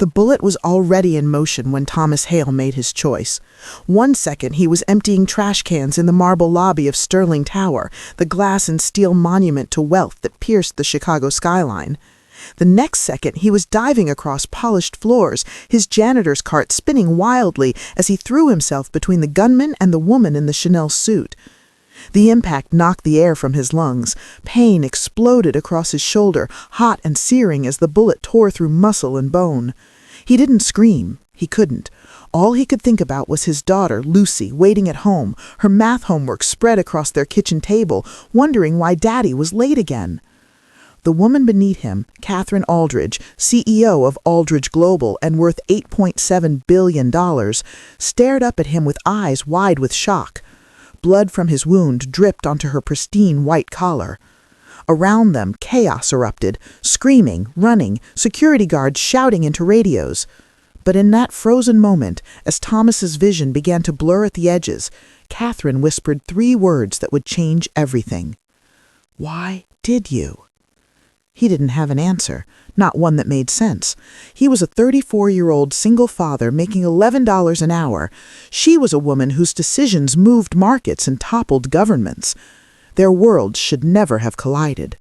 The bullet was already in motion when Thomas Hale made his choice. 1 second, he was emptying trash cans in the marble lobby of Sterling Tower, the glass and steel monument to wealth that pierced the Chicago skyline. The next second, he was diving across polished floors, his janitor's cart spinning wildly as he threw himself between the gunman and the woman in the Chanel suit. The impact knocked the air from his lungs. Pain exploded across his shoulder, hot and searing as the bullet tore through muscle and bone. He didn't scream. He couldn't. All he could think about was his daughter, Lucy, waiting at home, her math homework spread across their kitchen table, wondering why Daddy was late again. The woman beneath him, Catherine Aldridge, CEO of Aldridge Global and worth $8.7 billion, stared up at him with eyes wide with shock. Blood from his wound dripped onto her pristine white collar. Around them, chaos erupted, screaming, running, security guards shouting into radios. But in that frozen moment, as Thomas's vision began to blur at the edges, Catherine whispered 3 words that would change everything. "Why did you?" He didn't have an answer, not one that made sense. He was a 34-year-old single father making $11 an hour. She was a woman whose decisions moved markets and toppled governments. Their worlds should never have collided.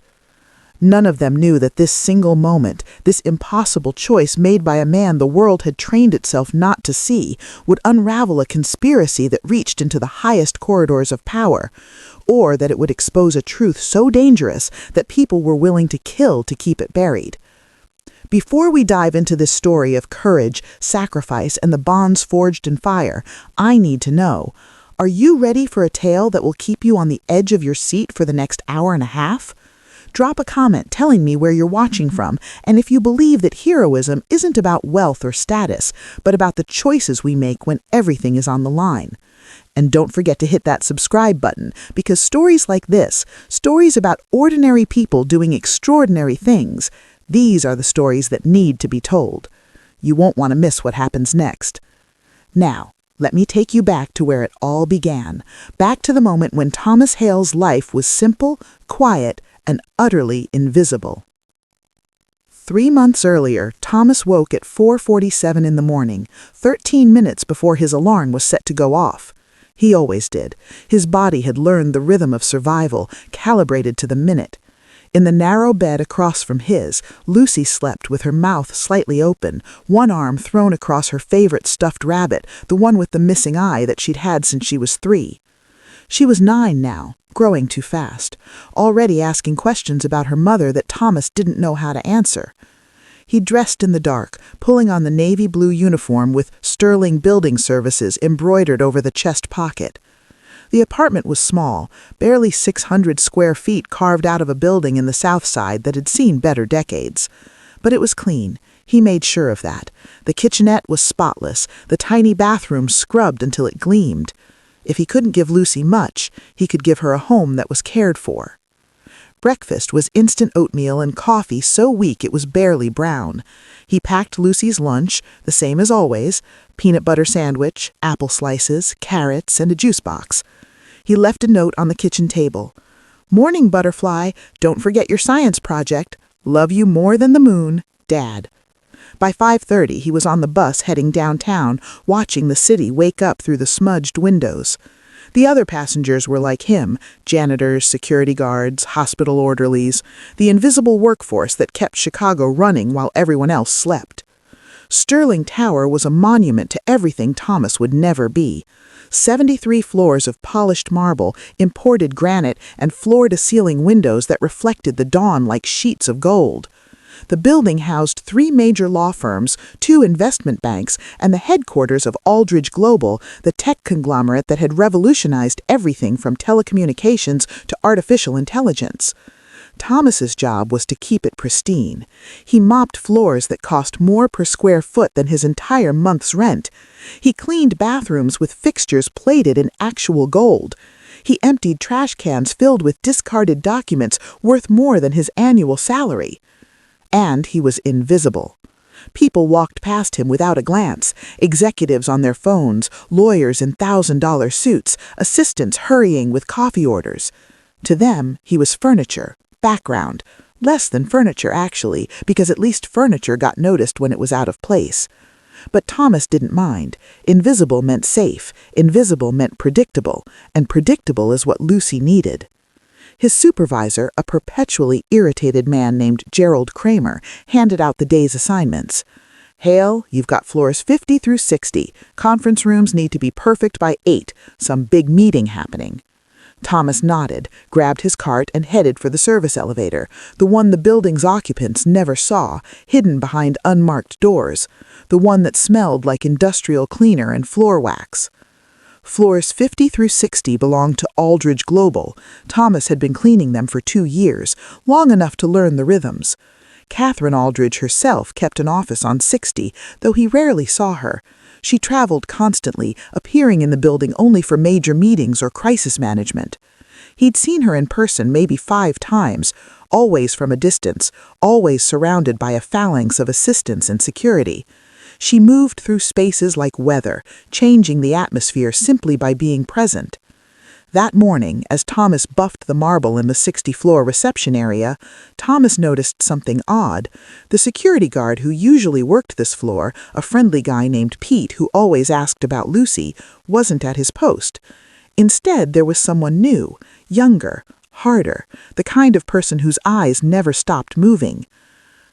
None of them knew that this single moment, this impossible choice made by a man the world had trained itself not to see, would unravel a conspiracy that reached into the highest corridors of power, or that it would expose a truth so dangerous that people were willing to kill to keep it buried. Before we dive into this story of courage, sacrifice, and the bonds forged in fire, I need to know, are you ready for a tale that will keep you on the edge of your seat for the next hour and a half? Drop a comment telling me where you're watching from, and if you believe that heroism isn't about wealth or status, but about the choices we make when everything is on the line. And don't forget to hit that subscribe button, because stories like this, stories about ordinary people doing extraordinary things, these are the stories that need to be told. You won't want to miss what happens next. Now, let me take you back to where it all began, back to the moment when Thomas Hale's life was simple, quiet, and utterly invisible. 3 months earlier, Thomas woke at 4:47 in the morning, 13 minutes before his alarm was set to go off. He always did. His body had learned the rhythm of survival, calibrated to the minute. In the narrow bed across from his, Lucy slept with her mouth slightly open, one arm thrown across her favorite stuffed rabbit, the one with the missing eye that she'd had since she was 3. She was 9 now, growing too fast, already asking questions about her mother that Thomas didn't know how to answer. He dressed in the dark, pulling on the navy blue uniform with Sterling Building Services embroidered over the chest pocket. The apartment was small, barely 600 square feet carved out of a building in the South Side that had seen better decades. But it was clean. He made sure of that. The kitchenette was spotless, the tiny bathroom scrubbed until it gleamed. If he couldn't give Lucy much, he could give her a home that was cared for. Breakfast was instant oatmeal and coffee so weak it was barely brown. He packed Lucy's lunch, the same as always, peanut butter sandwich, apple slices, carrots, and a juice box. He left a note on the kitchen table. "Morning, Butterfly. Don't forget your science project. Love you more than the moon, Dad." By 5:30, he was on the bus heading downtown, watching the city wake up through the smudged windows. The other passengers were like him, janitors, security guards, hospital orderlies, the invisible workforce that kept Chicago running while everyone else slept. Sterling Tower was a monument to everything Thomas would never be. 73 floors of polished marble, imported granite, and floor-to-ceiling windows that reflected the dawn like sheets of gold. The building housed 3 major law firms, 2 investment banks, and the headquarters of Aldridge Global, the tech conglomerate that had revolutionized everything from telecommunications to artificial intelligence. Thomas's job was to keep it pristine. He mopped floors that cost more per square foot than his entire month's rent. He cleaned bathrooms with fixtures plated in actual gold. He emptied trash cans filled with discarded documents worth more than his annual salary. And he was invisible. People walked past him without a glance, executives on their phones, lawyers in $1,000 suits, assistants hurrying with coffee orders. To them, he was furniture, background, Less than furniture, actually, because at least furniture got noticed when it was out of place. But Thomas didn't mind. Invisible meant safe, invisible meant predictable, and predictable is what Lucy needed. His supervisor, a perpetually irritated man named Gerald Kramer, handed out the day's assignments. Hale, you've got floors 50 through 60. Conference rooms need to be perfect by 8. Some big meeting happening. Thomas nodded, grabbed his cart, and headed for the service elevator, the one the building's occupants never saw, hidden behind unmarked doors, the one that smelled like industrial cleaner and floor wax. Floors 50 through 60 belonged to Aldridge Global. Thomas had been cleaning them for 2 years, long enough to learn the rhythms. Catherine Aldridge herself kept an office on 60, though he rarely saw her. She traveled constantly, appearing in the building only for major meetings or crisis management. He'd seen her in person maybe 5 times, always from a distance, always surrounded by a phalanx of assistants and security. She moved through spaces like weather, changing the atmosphere simply by being present. That morning, as Thomas buffed the marble in the 60th-floor reception area, Thomas noticed something odd. The security guard who usually worked this floor, a friendly guy named Pete who always asked about Lucy, wasn't at his post. Instead, there was someone new, younger, harder, the kind of person whose eyes never stopped moving.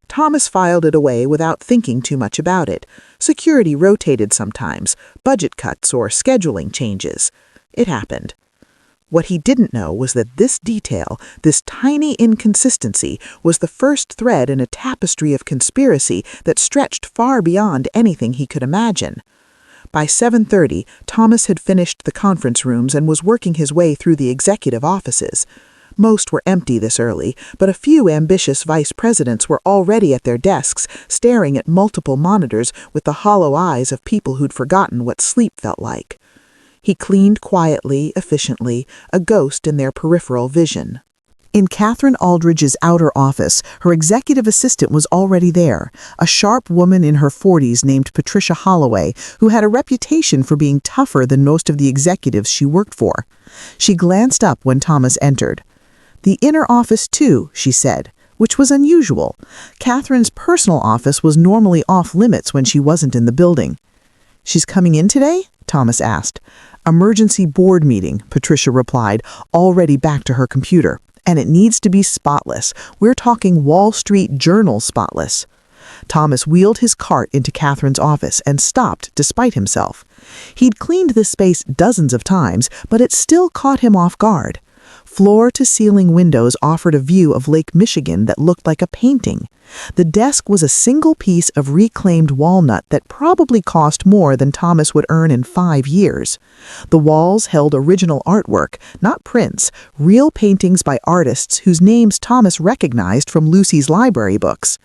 Thomas filed it away without thinking too much about it. Security rotated sometimes, budget cuts or scheduling changes. It happened. What he didn't know was that this detail, this tiny inconsistency, was the first thread in a tapestry of conspiracy that stretched far beyond anything he could imagine. By 7:30, Thomas had finished the conference rooms and was working his way through the executive offices. Most were empty this early, but a few ambitious vice presidents were already at their desks, staring at multiple monitors with the hollow eyes of people who'd forgotten what sleep felt like. He cleaned quietly, efficiently, a ghost in their peripheral vision. In Catherine Aldridge's outer office, her executive assistant was already there, a sharp woman in her 40s named Patricia Holloway, who had a reputation for being tougher than most of the executives she worked for. She glanced up when Thomas entered. "The inner office, too," she said, which was unusual. Catherine's personal office was normally off-limits when she wasn't in the building. "She's coming in today?" Thomas asked. "Emergency board meeting," Patricia replied, already back to her computer. "And it needs to be spotless. We're talking Wall Street Journal spotless." Thomas wheeled his cart into Catherine's office and stopped despite himself. He'd cleaned this space dozens of times, but it still caught him off guard. Floor-to-ceiling windows offered a view of Lake Michigan that looked like a painting. The desk was a single piece of reclaimed walnut that probably cost more than Thomas would earn in 5 years. The walls held original artwork, not prints, real paintings by artists whose names Thomas recognized from Lucy's library books.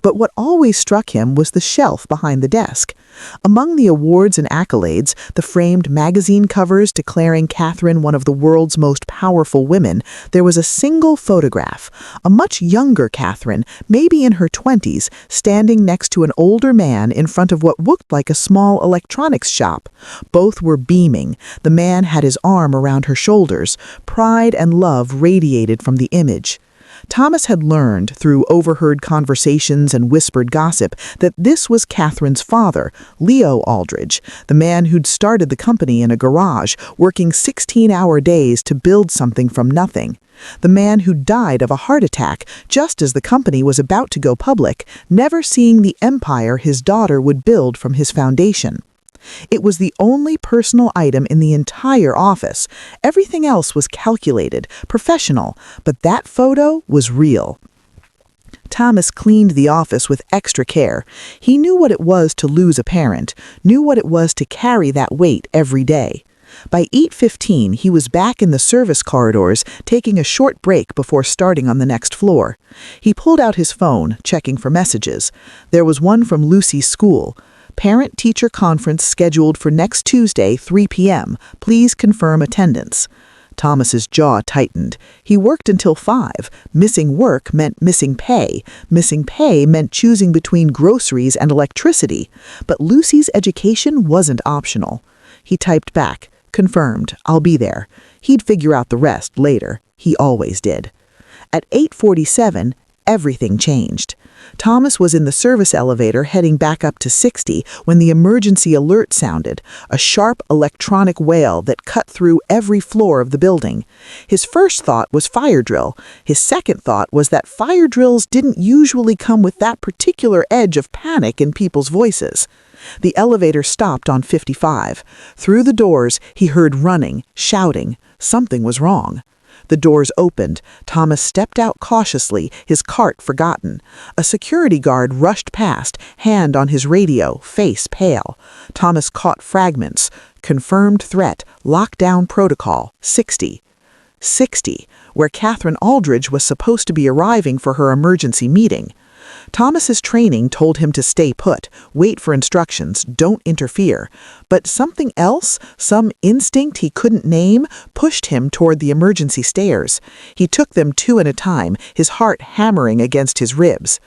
But what always struck him was the shelf behind the desk. Among the awards and accolades, the framed magazine covers declaring Catherine one of the world's most powerful women, there was a single photograph, a much younger Catherine, maybe in her 20s, standing next to an older man in front of what looked like a small electronics shop. Both were beaming. The man had his arm around her shoulders. Pride and love radiated from the image. Thomas had learned, through overheard conversations and whispered gossip, that this was Catherine's father, Leo Aldridge, the man who'd started the company in a garage, working 16-hour days to build something from nothing. The man who died of a heart attack just as the company was about to go public, never seeing the empire his daughter would build from his foundation. It was the only personal item in the entire office. Everything else was calculated, professional, but that photo was real. Thomas cleaned the office with extra care. He knew what it was to lose a parent, knew what it was to carry that weight every day. By 8:15, he was back in the service corridors, taking a short break before starting on the next floor. He pulled out his phone, checking for messages. There was one from Lucy's school. Parent-teacher conference scheduled for next Tuesday, 3 p.m. Please confirm attendance. Thomas's jaw tightened. He worked until 5. Missing work meant missing pay. Missing pay meant choosing between groceries and electricity. But Lucy's education wasn't optional. He typed back, "Confirmed, I'll be there." He'd figure out the rest later. He always did. At 8:47, everything changed. Thomas was in the service elevator heading back up to 60 when the emergency alert sounded, a sharp electronic wail that cut through every floor of the building. His first thought was fire drill. His second thought was that fire drills didn't usually come with that particular edge of panic in people's voices. The elevator stopped on 55. Through the doors, he heard running, shouting. Something was wrong. The doors opened. Thomas stepped out cautiously, his cart forgotten. A security guard rushed past, hand on his radio, face pale. Thomas caught fragments. Confirmed threat, lockdown protocol, 60. 60, where Catherine Aldridge was supposed to be arriving for her emergency meeting. Thomas's training told him to stay put, wait for instructions, don't interfere. But something else, some instinct he couldn't name, pushed him toward the emergency stairs. He took them two at a time, his heart hammering against his ribs.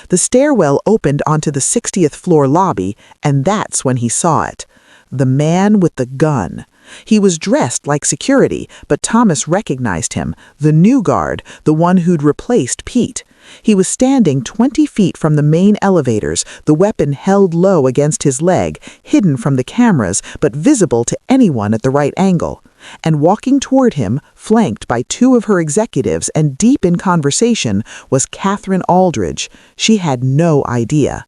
The stairwell opened onto the 60th floor lobby, and that's when he saw it. The man with the gun. He was dressed like security, but Thomas recognized him, the new guard, the one who'd replaced Pete. He was standing 20 feet from the main elevators, the weapon held low against his leg, hidden from the cameras, but visible to anyone at the right angle. And walking toward him, flanked by two of her executives and deep in conversation, was Catherine Aldridge. She had no idea.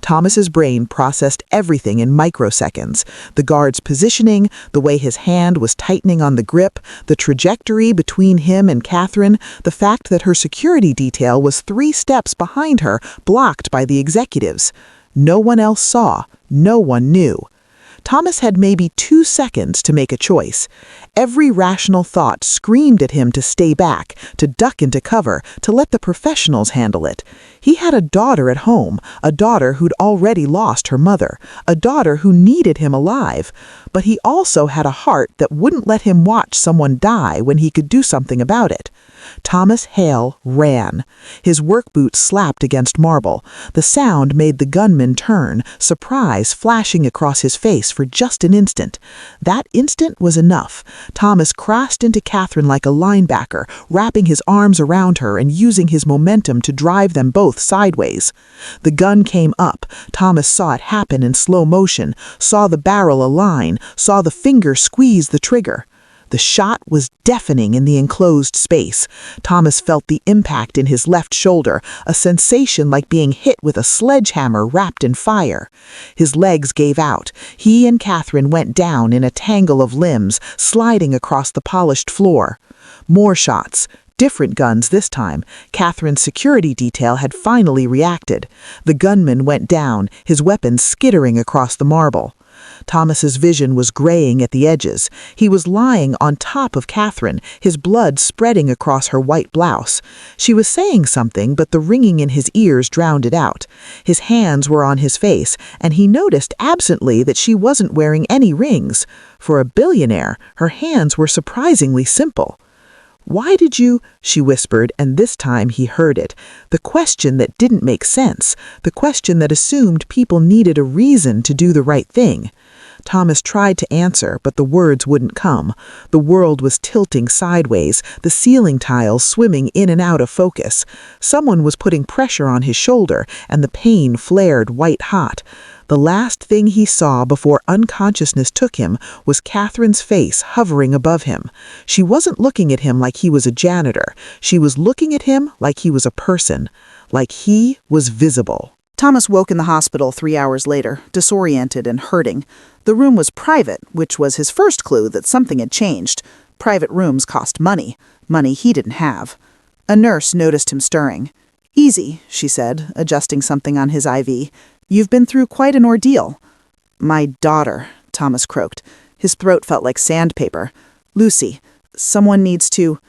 Thomas's brain processed everything in microseconds. The guard's positioning, the way his hand was tightening on the grip, the trajectory between him and Catherine, the fact that her security detail was 3 steps behind her, blocked by the executives. No one else saw. No one knew. Thomas had maybe 2 seconds to make a choice. Every rational thought screamed at him to stay back, to duck into cover, to let the professionals handle it. He had a daughter at home, a daughter who'd already lost her mother, a daughter who needed him alive. But he also had a heart that wouldn't let him watch someone die when he could do something about it. Thomas Hale ran. His work boots slapped against marble. The sound made the gunman turn, surprise flashing across his face for just an instant. That instant was enough. Thomas crashed into Catherine like a linebacker, wrapping his arms around her and using his momentum to drive them both sideways. The gun came up. Thomas saw it happen in slow motion, saw the barrel align, saw the finger squeeze the trigger. The shot was deafening in the enclosed space. Thomas felt the impact in his left shoulder, a sensation like being hit with a sledgehammer wrapped in fire. His legs gave out. He and Catherine went down in a tangle of limbs, sliding across the polished floor. More shots. Different guns this time. Catherine's security detail had finally reacted. The gunman went down, his weapon skittering across the marble. Thomas's vision was graying at the edges. He was lying on top of Catherine, his blood spreading across her white blouse. She was saying something, but the ringing in his ears drowned it out. His hands were on his face, and he noticed absently that she wasn't wearing any rings. For a billionaire, her hands were surprisingly simple. "Why did you?" she whispered, and this time he heard it. The question that didn't make sense, the question that assumed people needed a reason to do the right thing. Thomas tried to answer, but the words wouldn't come. The world was tilting sideways, the ceiling tiles swimming in and out of focus. Someone was putting pressure on his shoulder, and the pain flared white-hot. The last thing he saw before unconsciousness took him was Catherine's face hovering above him. She wasn't looking at him like he was a janitor. She was looking at him like he was a person, like he was visible. Thomas woke in the hospital 3 hours later, disoriented and hurting. The room was private, which was his first clue that something had changed. Private rooms cost money he didn't have. A nurse noticed him stirring. "Easy," she said, adjusting something on his IV. "You've been through quite an ordeal." "My daughter," Thomas croaked. His throat felt like sandpaper. "Lucy, someone needs to—"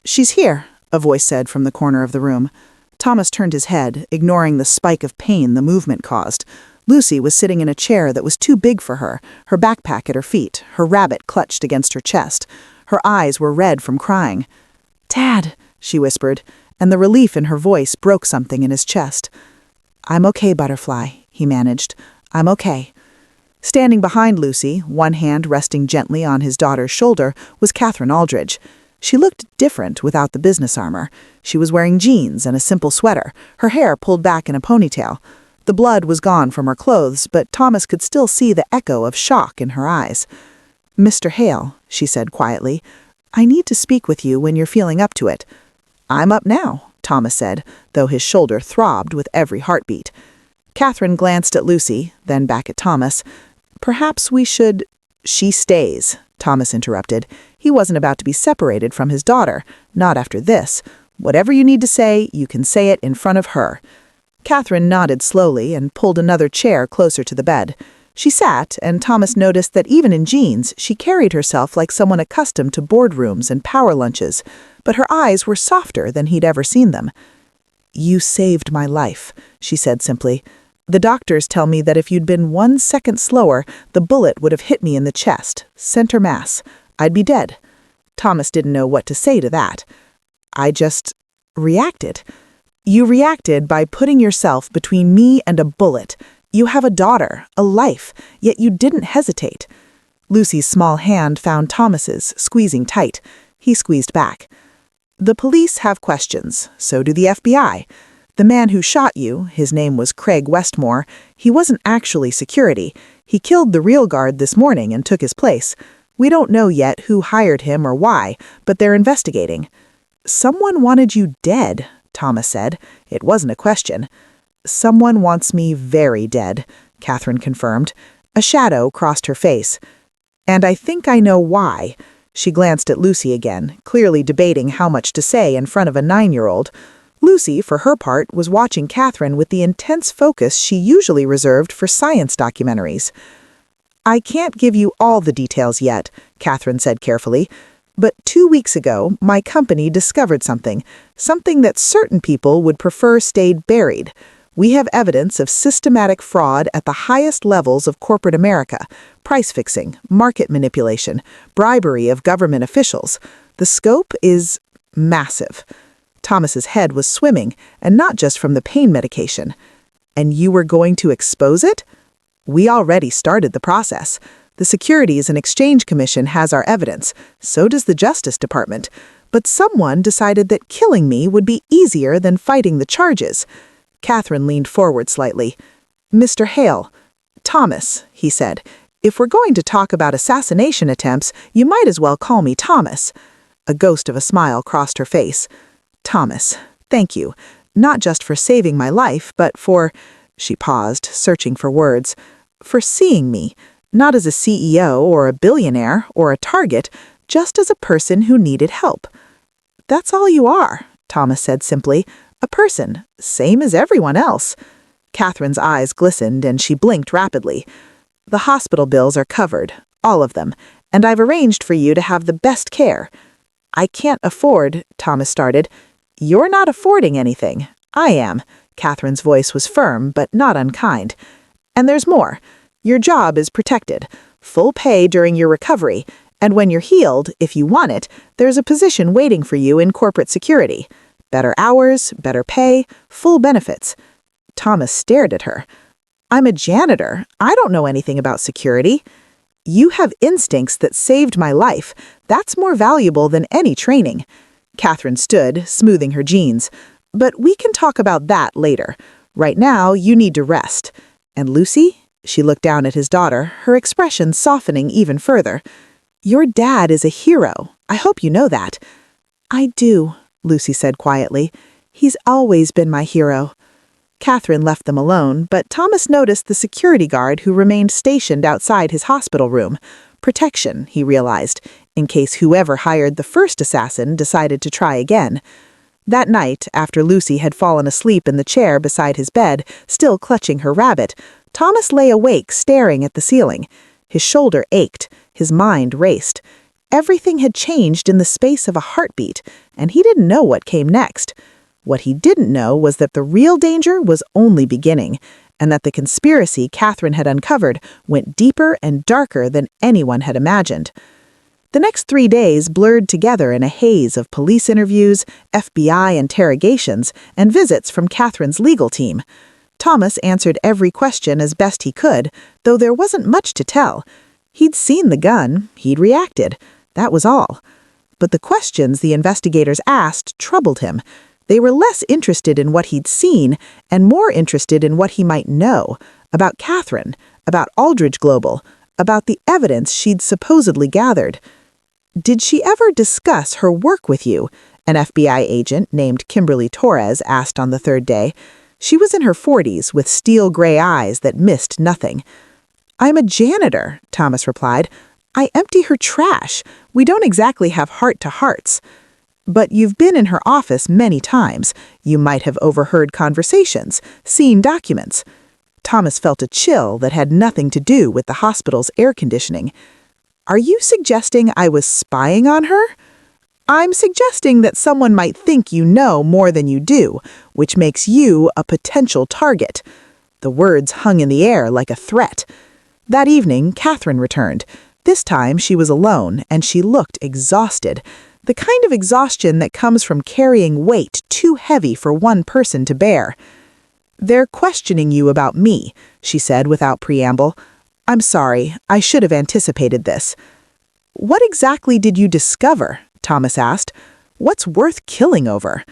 "She's here," a voice said from the corner of the room. Thomas turned his head, ignoring the spike of pain the movement caused. Lucy was sitting in a chair that was too big for her, her backpack at her feet, her rabbit clutched against her chest. Her eyes were red from crying. "Dad," she whispered, and the relief in her voice broke something in his chest. "I'm okay, Butterfly," he managed. "I'm okay." Standing behind Lucy, one hand resting gently on his daughter's shoulder, was Catherine Aldridge. She looked different without the business armor. She was wearing jeans and a simple sweater, her hair pulled back in a ponytail. The blood was gone from her clothes, but Thomas could still see the echo of shock in her eyes. "Mr. Hale," she said quietly, "I need to speak with you when you're feeling up to it." "I'm up now," Thomas said, though his shoulder throbbed with every heartbeat. Catherine glanced at Lucy, then back at Thomas. "Perhaps we should—" "She stays," Thomas interrupted. He wasn't about to be separated from his daughter, not after this. Whatever you need to say, you can say it in front of her. Catherine nodded slowly and pulled another chair closer to the bed. She sat, and Thomas noticed that even in jeans, she carried herself like someone accustomed to boardrooms and power lunches, but her eyes were softer than he'd ever seen them. "You saved my life," she said simply. "The doctors tell me that if you'd been 1 second slower, the bullet would have hit me in the chest, center mass. I'd be dead." Thomas didn't know what to say to that. "I just reacted." "You reacted by putting yourself between me and a bullet. You have a daughter, a life, yet you didn't hesitate." Lucy's small hand found Thomas's, squeezing tight. He squeezed back. "The police have questions. So do the FBI. The man who shot you, his name was Craig Westmore, he wasn't actually security. He killed the real guard this morning and took his place. We don't know yet who hired him or why, but they're investigating." "Someone wanted you dead," Thomas said. It wasn't a question. "Someone wants me very dead," Catherine confirmed. A shadow crossed her face. "And I think I know why." She glanced at Lucy again, clearly debating how much to say in front of a 9-year-old. Lucy, for her part, was watching Catherine with the intense focus she usually reserved for science documentaries. "I can't give you all the details yet," Catherine said carefully, "but 2 weeks ago, my company discovered something that certain people would prefer stayed buried. We have evidence of systematic fraud at the highest levels of corporate America, price fixing, market manipulation, bribery of government officials. The scope is massive." Thomas's head was swimming, and not just from the pain medication. "And you were going to expose it?" "We already started the process. The Securities and Exchange Commission has our evidence. So does the Justice Department. But someone decided that killing me would be easier than fighting the charges." Catherine leaned forward slightly. "Mr. Hale." "Thomas," he said. "If we're going to talk about assassination attempts, you might as well call me Thomas." A ghost of a smile crossed her face. "Thomas, thank you. Not just for saving my life, but for—" She paused, searching for words. "For seeing me, not as a CEO or a billionaire or a target, just as a person who needed help." "That's all you are," Thomas said simply. "A person, same as everyone else." Catherine's eyes glistened and she blinked rapidly. "The hospital bills are covered, all of them, and I've arranged for you to have the best care." "I can't afford," Thomas started. "You're not affording anything. I am." Catherine's voice was firm, but not unkind. "And there's more. Your job is protected. Full pay during your recovery. And when you're healed, if you want it, there's a position waiting for you in corporate security. Better hours, better pay, full benefits." Thomas stared at her. "I'm a janitor. I don't know anything about security." "You have instincts that saved my life. That's more valuable than any training." Catherine stood, smoothing her jeans. "But we can talk about that later. Right now, you need to rest. And Lucy?" She looked down at his daughter, her expression softening even further. "Your dad is a hero. I hope you know that." "I do," Lucy said quietly. "He's always been my hero." Catherine left them alone, but Thomas noticed the security guard who remained stationed outside his hospital room. Protection, he realized, in case whoever hired the first assassin decided to try again. That night, after Lucy had fallen asleep in the chair beside his bed, still clutching her rabbit, Thomas lay awake staring at the ceiling. His shoulder ached, his mind raced. Everything had changed in the space of a heartbeat, and he didn't know what came next. What he didn't know was that the real danger was only beginning, and that the conspiracy Catherine had uncovered went deeper and darker than anyone had imagined. The next 3 days blurred together in a haze of police interviews, FBI interrogations, and visits from Catherine's legal team. Thomas answered every question as best he could, though there wasn't much to tell. He'd seen the gun, he'd reacted. That was all. but the questions the investigators asked troubled him. They were less interested in what he'd seen and more interested in what he might know about Catherine, about Aldridge Global, about the evidence she'd supposedly gathered. "Did she ever discuss her work with you?" an FBI agent named Kimberly Torres asked on the third day. She was in her 40s with steel-gray eyes that missed nothing. "I'm a janitor," Thomas replied. "I empty her trash. We don't exactly have heart-to-hearts." "But you've been in her office many times. You might have overheard conversations, seen documents." Thomas felt a chill that had nothing to do with the hospital's air conditioning. "Are you suggesting I was spying on her?" "I'm suggesting that someone might think you know more than you do, which makes you a potential target." The words hung in the air like a threat. That evening, Catherine returned. This time she was alone, and she looked exhausted. The kind of exhaustion that comes from carrying weight too heavy for one person to bear. "They're questioning you about me," she said without preamble. "I'm sorry, I should have anticipated this." "What exactly did you discover?" Thomas asked. "What's worth killing over?"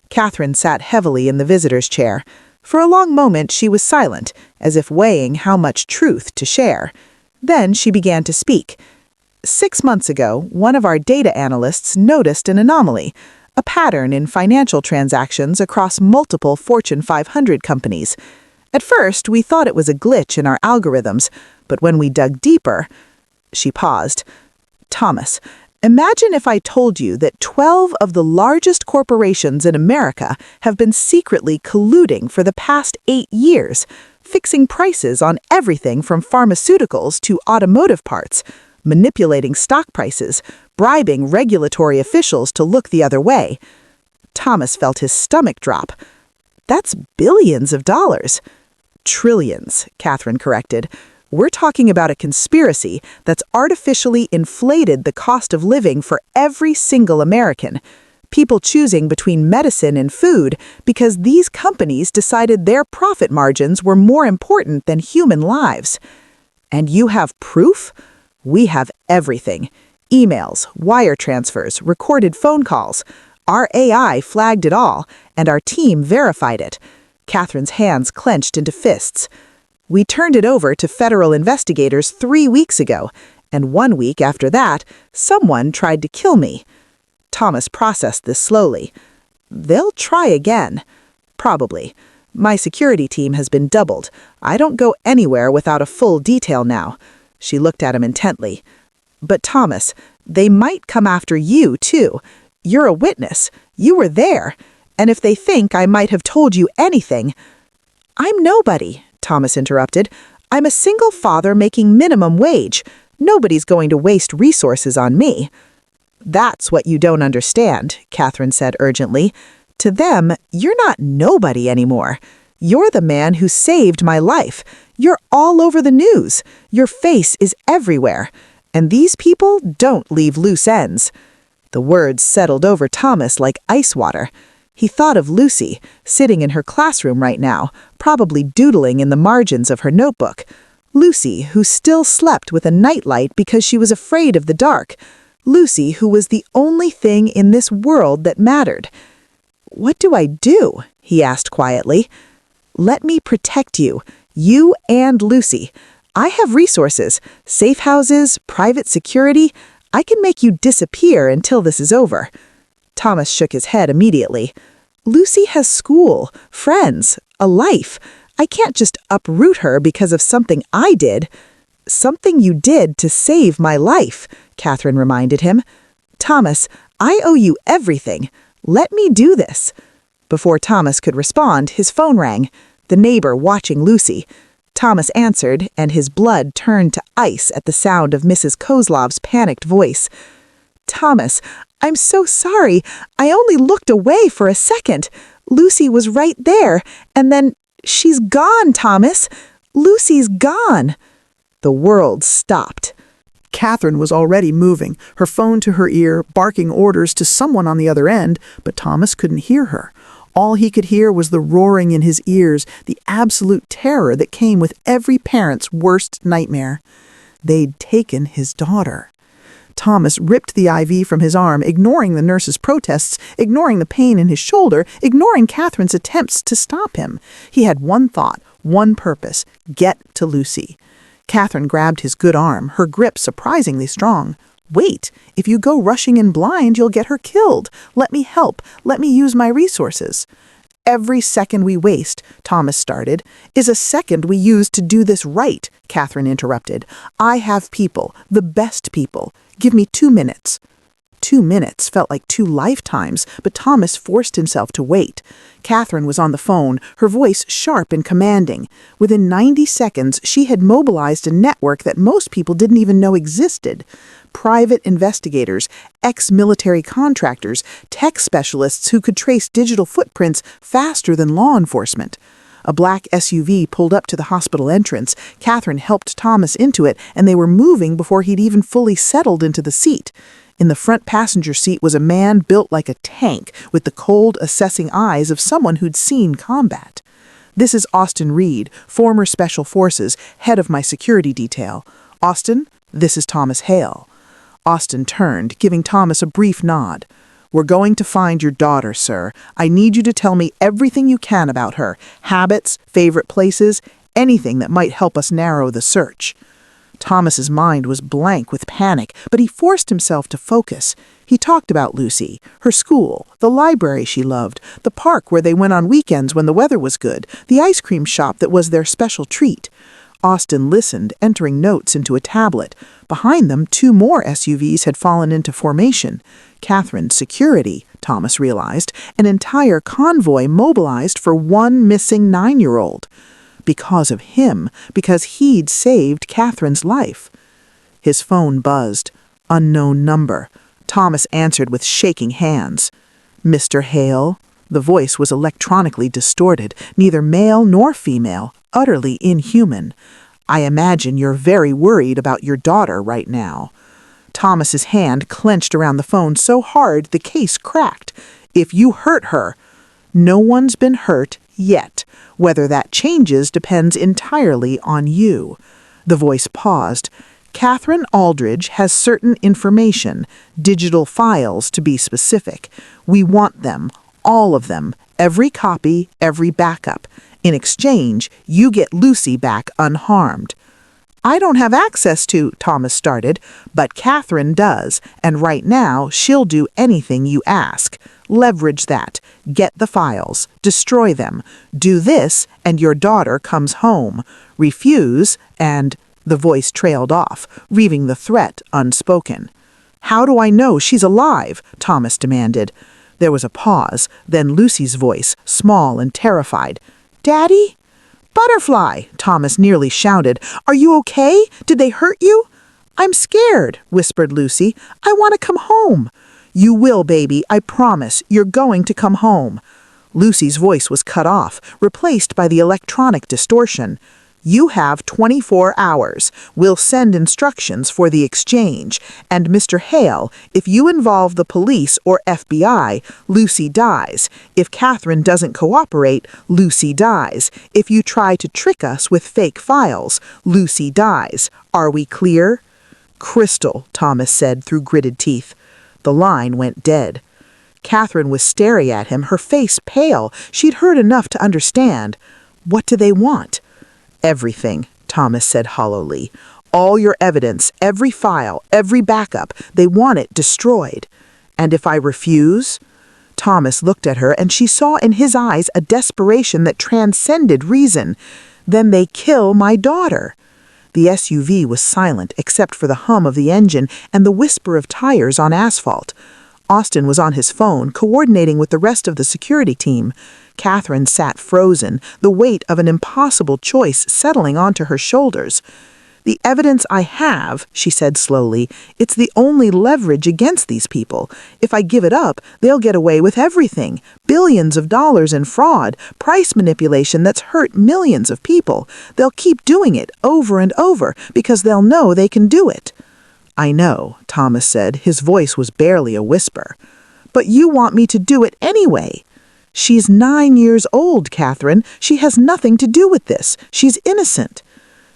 Catherine sat heavily in the visitor's chair. For a long moment she was silent, as if weighing how much truth to share. Then she began to speak. "6 months ago, one of our data analysts noticed an anomaly, a pattern in financial transactions across multiple Fortune 500 companies. At first, we thought it was a glitch in our algorithms, but when we dug deeper..." She paused. "Thomas, imagine if I told you that 12 of the largest corporations in America have been secretly colluding for the past 8 years, fixing prices on everything from pharmaceuticals to automotive parts, manipulating stock prices, bribing regulatory officials to look the other way." Thomas felt his stomach drop. "That's billions of dollars." "Trillions," Catherine corrected. "We're talking about a conspiracy that's artificially inflated the cost of living for every single American. People choosing between medicine and food because these companies decided their profit margins were more important than human lives." "And you have proof?" "We have everything. Emails, wire transfers, recorded phone calls. Our AI flagged it all, and our team verified it." Catherine's hands clenched into fists. "We turned it over to federal investigators 3 weeks ago, and 1 week after that, someone tried to kill me." Thomas processed this slowly. "They'll try again." "Probably. My security team has been doubled. I don't go anywhere without a full detail now." She looked at him intently. "But Thomas, they might come after you, too. You're a witness. You were there. And if they think I might have told you anything..." "I'm nobody," Thomas interrupted. "I'm a single father making minimum wage. Nobody's going to waste resources on me." "That's what you don't understand," Catherine said urgently. "To them, you're not nobody anymore. You're the man who saved my life. You're all over the news. Your face is everywhere. And these people don't leave loose ends." The words settled over Thomas like ice water. He thought of Lucy, sitting in her classroom right now, probably doodling in the margins of her notebook. Lucy, who still slept with a nightlight because she was afraid of the dark. Lucy, who was the only thing in this world that mattered. "What do I do?" he asked quietly. "Let me protect you, you and Lucy. I have resources, safe houses, private security. I can make you disappear until this is over." Thomas shook his head immediately. "Lucy has school, friends, a life. I can't just uproot her because of something I did." "Something you did to save my life," Catherine reminded him. "Thomas, I owe you everything. Let me do this." Before Thomas could respond, his phone rang. The neighbor watching Lucy. Thomas answered, and his blood turned to ice at the sound of Mrs. Kozlov's panicked voice. "Thomas, I'm so sorry. I only looked away for a second. Lucy was right there, and then she's gone, Thomas. Lucy's gone." The world stopped. Catherine was already moving, her phone to her ear, barking orders to someone on the other end, but Thomas couldn't hear her. All he could hear was the roaring in his ears, the absolute terror that came with every parent's worst nightmare. They'd taken his daughter. Thomas ripped the IV from his arm, ignoring the nurse's protests, ignoring the pain in his shoulder, ignoring Catherine's attempts to stop him. He had one thought, one purpose: get to Lucy. Catherine grabbed his good arm, her grip surprisingly strong. "Wait, if you go rushing in blind, you'll get her killed. Let me help. Let me use my resources." "Every second we waste," Thomas started, "is a second we use to do this right," Catherine interrupted. "I have people, the best people. Give me 2 minutes." 2 minutes felt like 2 lifetimes, but Thomas forced himself to wait. Catherine was on the phone, her voice sharp and commanding. Within 90 seconds, she had mobilized a network that most people didn't even know existed. Private investigators, ex-military contractors, tech specialists who could trace digital footprints faster than law enforcement. A black SUV pulled up to the hospital entrance. Catherine helped Thomas into it, and they were moving before he'd even fully settled into the seat. In the front passenger seat was a man built like a tank, with the cold, assessing eyes of someone who'd seen combat. "This is Austin Reed, former Special Forces, head of my security detail. Austin, this is Thomas Hale." Austin turned, giving Thomas a brief nod. "We're going to find your daughter, sir. I need you to tell me everything you can about her, habits, favorite places, anything that might help us narrow the search." Thomas's mind was blank with panic, but he forced himself to focus. He talked about Lucy, her school, the library she loved, the park where they went on weekends when the weather was good, the ice cream shop that was their special treat. Austin listened, entering notes into a tablet. Behind them, 2 more SUVs had fallen into formation. Catherine's security, Thomas realized, an entire convoy mobilized for one missing 9-year-old. Because of him, because he'd saved Catherine's life. His phone buzzed. Unknown number. Thomas answered with shaking hands. "Mr. Hale?" The voice was electronically distorted, neither male nor female, utterly inhuman. "I imagine you're very worried about your daughter right now." Thomas's hand clenched around the phone so hard the case cracked. "If you hurt her—" "No one's been hurt yet. Whether that changes depends entirely on you." The voice paused. "Catherine Aldridge has certain information, digital files to be specific. We want them, all of them, every copy, every backup. In exchange, you get Lucy back unharmed." "I don't have access to," Thomas started, "but Catherine does, and right now she'll do anything you ask. Leverage that. Get the files. Destroy them. Do this, and your daughter comes home. Refuse, and—" The voice trailed off, leaving the threat unspoken. "How do I know she's alive?" Thomas demanded. There was a pause, then Lucy's voice, small and terrified. "Daddy?" "Butterfly!" Thomas nearly shouted. "Are you okay? Did they hurt you?" "I'm scared," whispered Lucy. "I want to come home." "You will, baby, I promise. You're going to come home." Lucy's voice was cut off, replaced by the electronic distortion. "You have 24 hours. We'll send instructions for the exchange. And Mr. Hale, if you involve the police or FBI, Lucy dies. If Catherine doesn't cooperate, Lucy dies. If you try to trick us with fake files, Lucy dies. Are we clear?" "Crystal," Thomas said through gritted teeth. The line went dead. Catherine was staring at him, her face pale. She'd heard enough to understand. "What do they want?" "Everything," Thomas said hollowly. "All your evidence, every file, every backup. They want it destroyed." "And if I refuse?" Thomas looked at her, and she saw in his eyes a desperation that transcended reason. "Then they kill my daughter." The SUV was silent except for the hum of the engine and the whisper of tires on asphalt. Austin was on his phone, coordinating with the rest of the security team. Catherine sat frozen, the weight of an impossible choice settling onto her shoulders. "The evidence I have," she said slowly, "it's the only leverage against these people. If I give it up, they'll get away with everything. Billions of dollars in fraud, price manipulation that's hurt millions of people. They'll keep doing it over and over because they'll know they can do it." "I know," Thomas said. His voice was barely a whisper. "But you want me to do it anyway." "She's 9 years old, Catherine. She has nothing to do with this. She's innocent."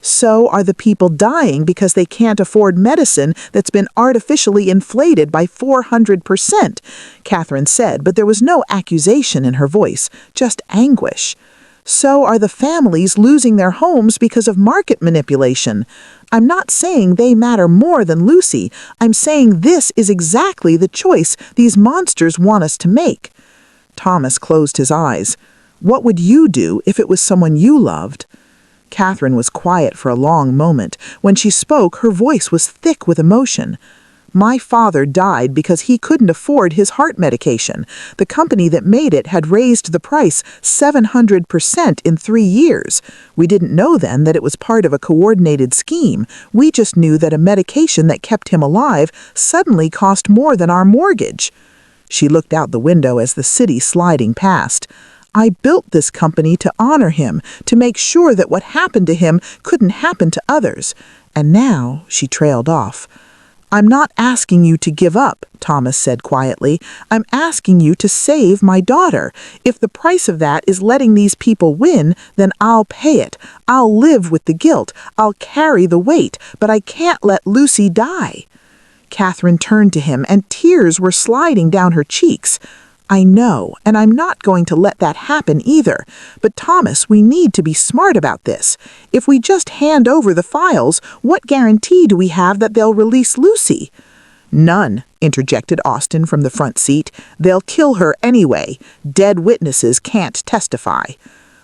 So are the people dying because they can't afford medicine that's been artificially inflated by 400%, Catherine said, but there was no accusation in her voice, just anguish. So are the families losing their homes because of market manipulation. I'm not saying they matter more than Lucy. I'm saying this is exactly the choice these monsters want us to make. Thomas closed his eyes. What would you do if it was someone you loved? Catherine was quiet for a long moment. When she spoke, her voice was thick with emotion. My father died because he couldn't afford his heart medication. The company that made it had raised the price 700% in 3 years. We didn't know then that it was part of a coordinated scheme. We just knew that a medication that kept him alive suddenly cost more than our mortgage. She looked out the window as the city sliding past. I built this company to honor him, to make sure that what happened to him couldn't happen to others. And now, she trailed off. I'm not asking you to give up, Thomas said quietly. I'm asking you to save my daughter. If the price of that is letting these people win, then I'll pay it. I'll live with the guilt. I'll carry the weight, but I can't let Lucy die. Catherine turned to him, and tears were sliding down her cheeks. I know, and I'm not going to let that happen either. But Thomas, we need to be smart about this. If we just hand over the files, what guarantee do we have that they'll release Lucy? None, interjected Austin from the front seat. They'll kill her anyway. Dead witnesses can't testify.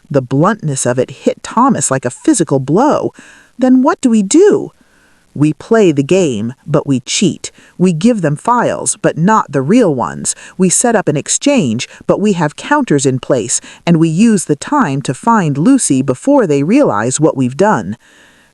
The bluntness of it hit Thomas like a physical blow. Then what do we do? We play the game, but we cheat. We give them files, but not the real ones. We set up an exchange, but we have counters in place, and we use the time to find Lucy before they realize what we've done.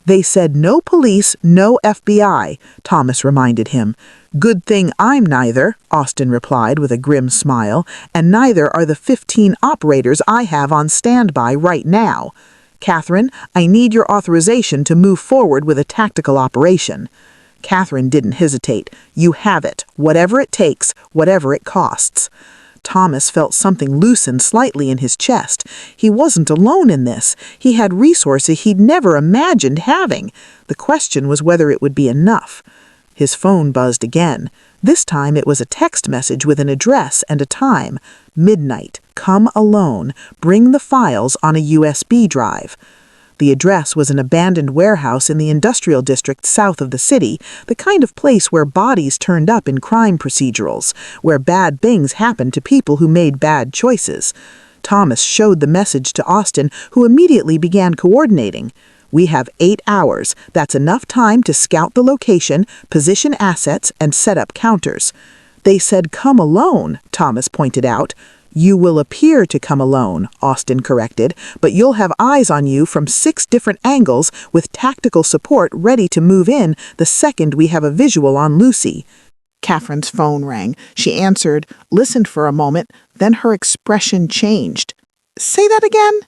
They said no police, no FBI, Thomas reminded him. Good thing I'm neither, Austin replied with a grim smile, and neither are the 15 operators I have on standby right now. Catherine, I need your authorization to move forward with a tactical operation. Catherine didn't hesitate. You have it, whatever it takes, whatever it costs. Thomas felt something loosen slightly in his chest. He wasn't alone in this. He had resources he'd never imagined having. The question was whether it would be enough. His phone buzzed again. This time it was a text message with an address and a time. Midnight. Come alone. Bring the files on a USB drive. The address was an abandoned warehouse in the industrial district south of the city, the kind of place where bodies turned up in crime procedurals, where bad things happened to people who made bad choices. Thomas showed the message to Austin, who immediately began coordinating. We have 8 hours. That's enough time to scout the location, position assets, and set up counters. They said come alone, Thomas pointed out. You will appear to come alone, Austin corrected, but you'll have eyes on you from 6 different angles with tactical support ready to move in the second we have a visual on Lucy. Catherine's phone rang. She answered, listened for a moment, then her expression changed. Say that again?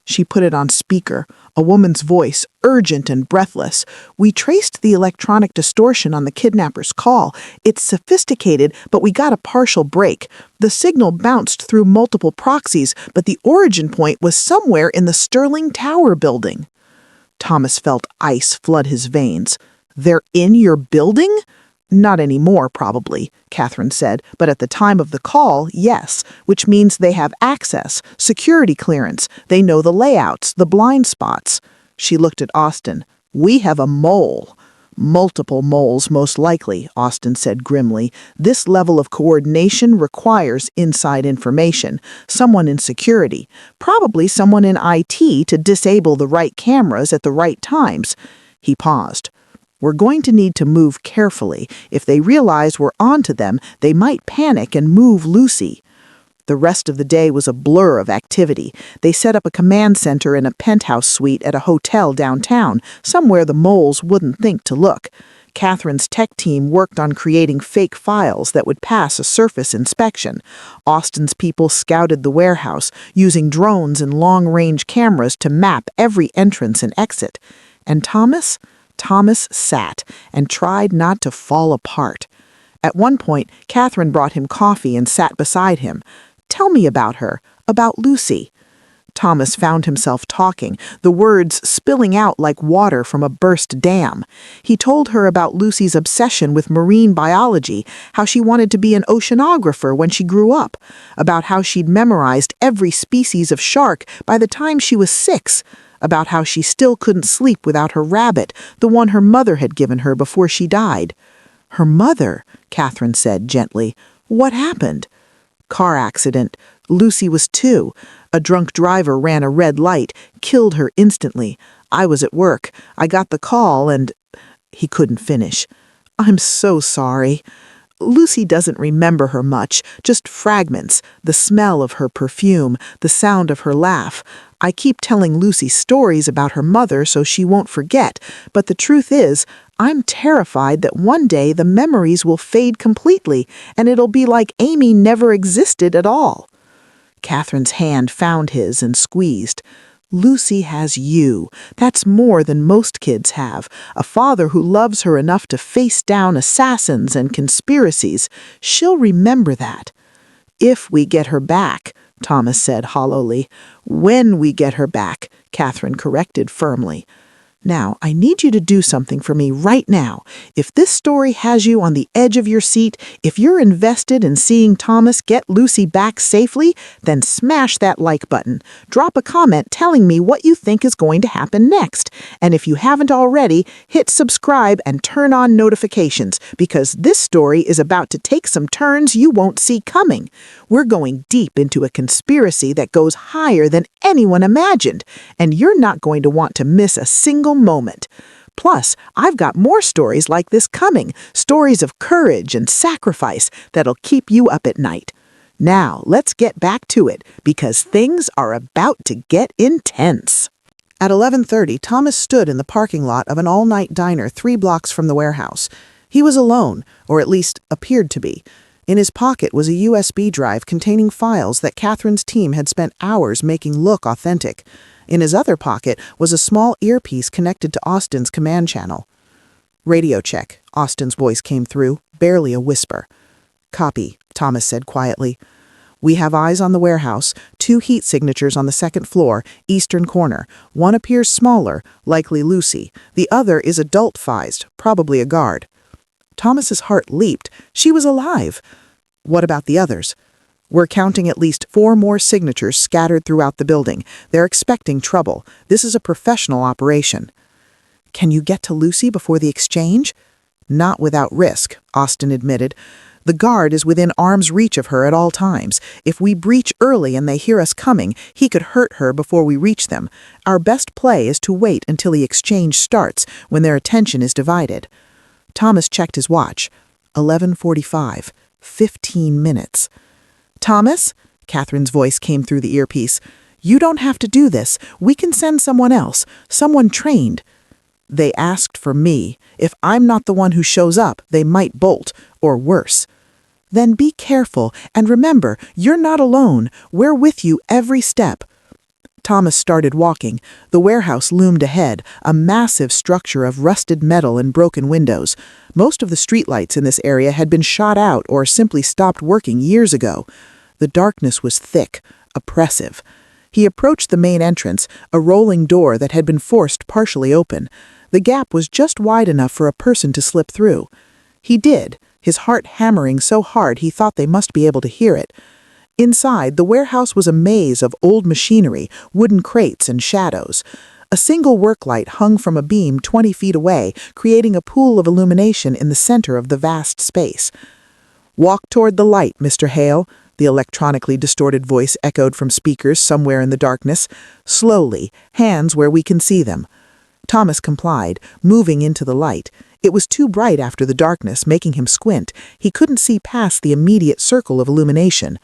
She put it on speaker, a woman's voice, urgent and breathless. We traced the electronic distortion on the kidnapper's call. It's sophisticated, but we got a partial break. The signal bounced through multiple proxies, but the origin point was somewhere in the Sterling Tower building. Thomas felt ice flood his veins. They're in your building? Not anymore, probably, Catherine said, but at the time of the call, yes, which means they have access, security clearance, they know the layouts, the blind spots. She looked at Austin. We have a mole. Multiple moles, most likely, Austin said grimly. This level of coordination requires inside information, someone in security, probably someone in IT to disable the right cameras at the right times. He paused. We're going to need to move carefully. If they realize we're onto them, they might panic and move Lucy. The rest of the day was a blur of activity. They set up a command center in a penthouse suite at a hotel downtown, somewhere the moles wouldn't think to look. Catherine's tech team worked on creating fake files that would pass a surface inspection. Austin's people scouted the warehouse, using drones and long-range cameras to map every entrance and exit. And Thomas sat and tried not to fall apart. At one point, Catherine brought him coffee and sat beside him. Tell me about her, about Lucy. Thomas found himself talking, the words spilling out like water from a burst dam. He told her about Lucy's obsession with marine biology, how she wanted to be an oceanographer when she grew up, about how she'd memorized every species of shark by the time she was 6, about how she still couldn't sleep without her rabbit, the one her mother had given her before she died. "Her mother," Catherine said gently. "What happened?" "Car accident. Lucy was 2. A drunk driver ran a red light, killed her instantly. I was at work. I got the call and—" He couldn't finish. "I'm so sorry." Lucy doesn't remember her much, just fragments, the smell of her perfume, the sound of her laugh. I keep telling Lucy stories about her mother so she won't forget, but the truth is, I'm terrified that one day the memories will fade completely, and it'll be like Amy never existed at all. Catherine's hand found his and squeezed. "Lucy has you. That's more than most kids have. A father who loves her enough to face down assassins and conspiracies. She'll remember that." "If we get her back," Thomas said hollowly. "When we get her back," Catherine corrected firmly. "Now, I need you to do something for me right now. If this story has you on the edge of your seat, if you're invested in seeing Thomas get Lucy back safely, then smash that like button. Drop a comment telling me what you think is going to happen next. And if you haven't already, hit subscribe and turn on notifications, because this story is about to take some turns you won't see coming. We're going deep into a conspiracy that goes higher than anyone imagined, and you're not going to want to miss a single moment. Plus, I've got more stories like this coming, stories of courage and sacrifice that'll keep you up at night. Now, let's get back to it, because things are about to get intense." At 11:30, Thomas stood in the parking lot of an all-night diner 3 blocks from the warehouse. He was alone, or at least appeared to be. In his pocket was a USB drive containing files that Catherine's team had spent hours making look authentic. In his other pocket was a small earpiece connected to Austin's command channel. "Radio check," Austin's voice came through, barely a whisper. "Copy," Thomas said quietly. "We have eyes on the warehouse, 2 heat signatures on the 2nd floor, eastern corner. One appears smaller, likely Lucy. The other is adult-phased, probably a guard." Thomas's heart leaped. She was alive. "What about the others?" "We're counting at least 4 more signatures scattered throughout the building. They're expecting trouble. This is a professional operation." "Can you get to Lucy before the exchange?" "Not without risk," Austin admitted. "The guard is within arm's reach of her at all times. If we breach early and they hear us coming, he could hurt her before we reach them. Our best play is to wait until the exchange starts, when their attention is divided." Thomas checked his watch. 11:45. 15 minutes. "Thomas?" Catherine's voice came through the earpiece. "You don't have to do this. We can send someone else, someone trained." "They asked for me. If I'm not the one who shows up, they might bolt, or worse." "Then be careful, and remember, you're not alone. We're with you every step." Thomas started walking. The warehouse loomed ahead, a massive structure of rusted metal and broken windows. Most of the streetlights in this area had been shot out or simply stopped working years ago. The darkness was thick, oppressive. He approached the main entrance, a rolling door that had been forced partially open. The gap was just wide enough for a person to slip through. He did, his heart hammering so hard he thought they must be able to hear it. Inside, the warehouse was a maze of old machinery, wooden crates, and shadows. A single work light hung from a beam 20 feet away, creating a pool of illumination in the center of the vast space. "Walk toward the light, Mr. Hale," the electronically distorted voice echoed from speakers somewhere in the darkness. "Slowly, hands where we can see them." Thomas complied, moving into the light. It was too bright after the darkness, making him squint. He couldn't see past the immediate circle of illumination.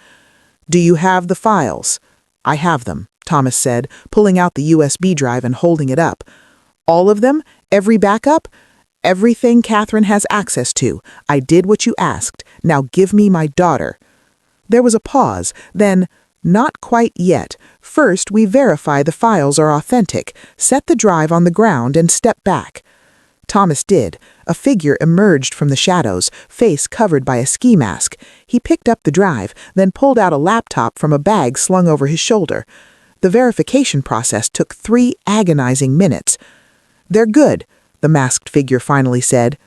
"Do you have the files?" "I have them," Thomas said, pulling out the USB drive and holding it up. "All of them? Every backup?" "Everything Catherine has access to. I did what you asked. Now give me my daughter." There was a pause, then, "Not quite yet. First, we verify the files are authentic. Set the drive on the ground and step back." Thomas did. A figure emerged from the shadows, face covered by a ski mask. He picked up the drive, then pulled out a laptop from a bag slung over his shoulder. The verification process took 3 agonizing minutes. "They're good," the masked figure finally said.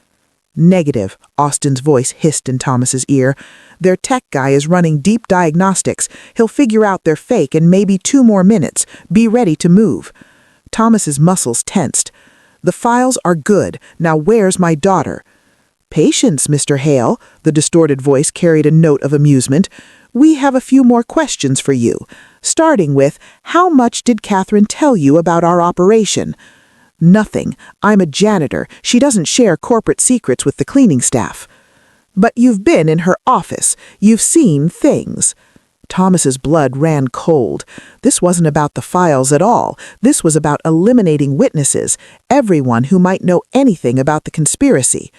"Negative," Austin's voice hissed in Thomas's ear. "Their tech guy is running deep diagnostics. He'll figure out they're fake in maybe 2 more minutes. Be ready to move." Thomas's muscles tensed. "The files are good. Now where's my daughter?" "Patience, Mr. Hale," the distorted voice carried a note of amusement. "We have a few more questions for you. Starting with, how much did Catherine tell you about our operation?" "Nothing. I'm a janitor. She doesn't share corporate secrets with the cleaning staff." "But you've been in her office. You've seen things." Thomas's blood ran cold. This wasn't about the files at all. This was about eliminating witnesses, everyone who might know anything about the conspiracy.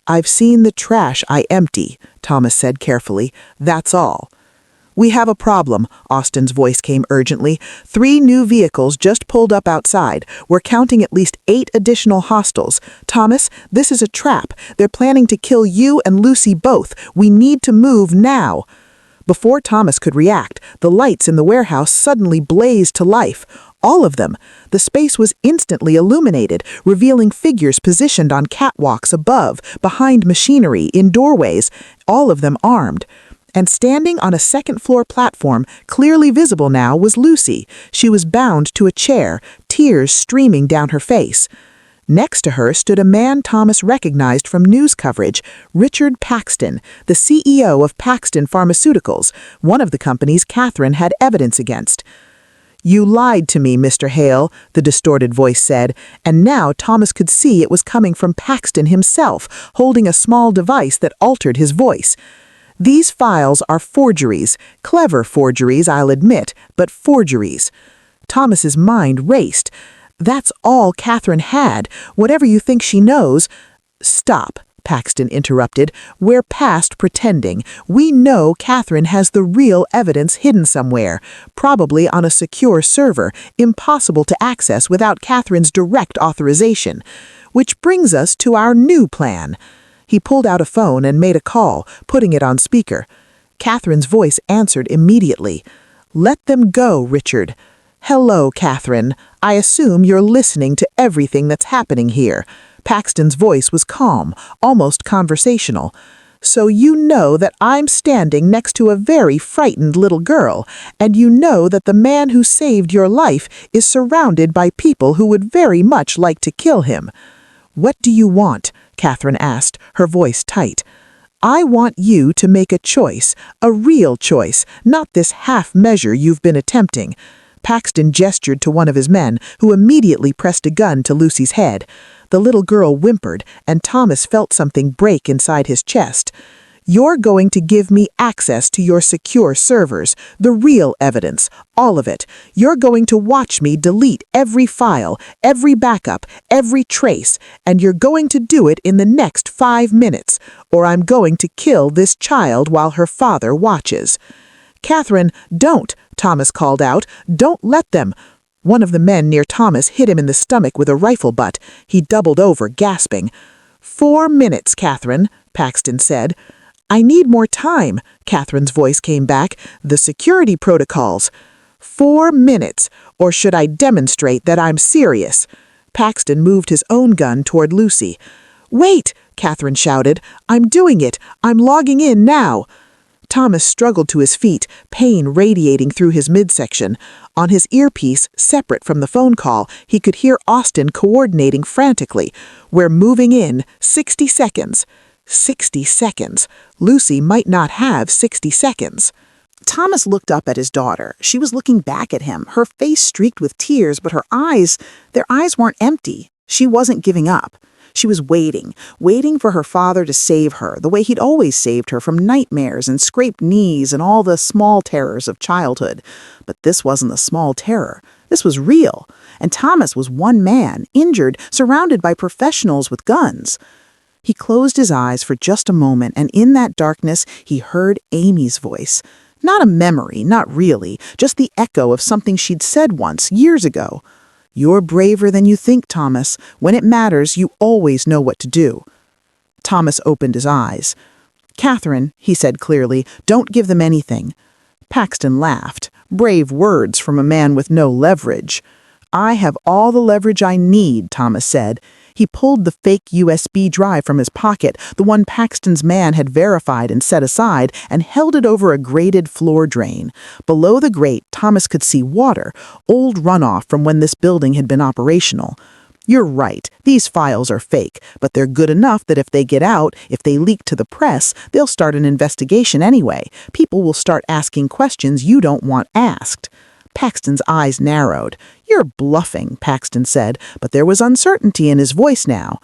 "I've seen the trash I empty," Thomas said carefully. "That's all." "We have a problem," Austin's voice came urgently. 3 new vehicles just pulled up outside. We're counting at least 8 additional hostiles. Thomas, this is a trap. They're planning to kill you and Lucy both. We need to move now." Before Thomas could react, the lights in the warehouse suddenly blazed to life. All of them. The space was instantly illuminated, revealing figures positioned on catwalks above, behind machinery, in doorways, all of them armed. And standing on a second-floor platform, clearly visible now, was Lucy. She was bound to a chair, tears streaming down her face. Next to her stood a man Thomas recognized from news coverage, Richard Paxton, the CEO of Paxton Pharmaceuticals, one of the companies Catherine had evidence against. "You lied to me, Mr. Hale," the distorted voice said, and now Thomas could see it was coming from Paxton himself, holding a small device that altered his voice. "These files are forgeries. Clever forgeries, I'll admit, but forgeries." Thomas's mind raced. "That's all Catherine had. Whatever you think she knows—" "Stop," Paxton interrupted. "We're past pretending. We know Catherine has the real evidence hidden somewhere, probably on a secure server, impossible to access without Catherine's direct authorization. Which brings us to our new plan." He pulled out a phone and made a call, putting it on speaker. Catherine's voice answered immediately. "Let them go, Richard." "Hello, Catherine. I assume you're listening to everything that's happening here." Paxton's voice was calm, almost conversational. "So you know that I'm standing next to a very frightened little girl, and you know that the man who saved your life is surrounded by people who would very much like to kill him." "What do you want?" Catherine asked, her voice tight. "I want you to make a choice, a real choice, not this half measure you've been attempting." Paxton gestured to one of his men, who immediately pressed a gun to Lucy's head. The little girl whimpered, and Thomas felt something break inside his chest. "You're going to give me access to your secure servers, the real evidence, all of it. You're going to watch me delete every file, every backup, every trace, and you're going to do it in the next 5 minutes, or I'm going to kill this child while her father watches." "Catherine, don't," Thomas called out. "Don't let them." One of the men near Thomas hit him in the stomach with a rifle butt. He doubled over, gasping. 4 minutes, Catherine," Paxton said. "I need more time," Catherine's voice came back. "The security protocols." 4 minutes, or should I demonstrate that I'm serious?" Paxton moved his own gun toward Lucy. "Wait," Catherine shouted. "I'm doing it. I'm logging in now." Thomas struggled to his feet, pain radiating through his midsection. On his earpiece, separate from the phone call, he could hear Austin coordinating frantically. "We're moving in. 60 seconds. 60 seconds. Lucy might not have 60 seconds. Thomas looked up at his daughter. She was looking back at him, her face streaked with tears, but their eyes weren't empty. She wasn't giving up. She was waiting for her father to save her, the way he'd always saved her from nightmares and scraped knees and all the small terrors of childhood. But this wasn't a small terror. This was real. And Thomas was one man, injured, surrounded by professionals with guns. He closed his eyes for just a moment, and in that darkness, he heard Amy's voice. Not a memory, not really, just the echo of something she'd said once, years ago. "You're braver than you think, Thomas. When it matters, you always know what to do." Thomas opened his eyes. "Catherine," he said clearly, "don't give them anything." Paxton laughed. Brave words from a man with no leverage. "I have all the leverage I need," Thomas said. He pulled the fake USB drive from his pocket, the one Paxton's man had verified and set aside, and held it over a grated floor drain. Below the grate, Thomas could see water, old runoff from when this building had been operational. "You're right, these files are fake, but they're good enough that if they get out, if they leak to the press, they'll start an investigation anyway. People will start asking questions you don't want asked." Paxton's eyes narrowed. "You're bluffing," Paxton said, but there was uncertainty in his voice now.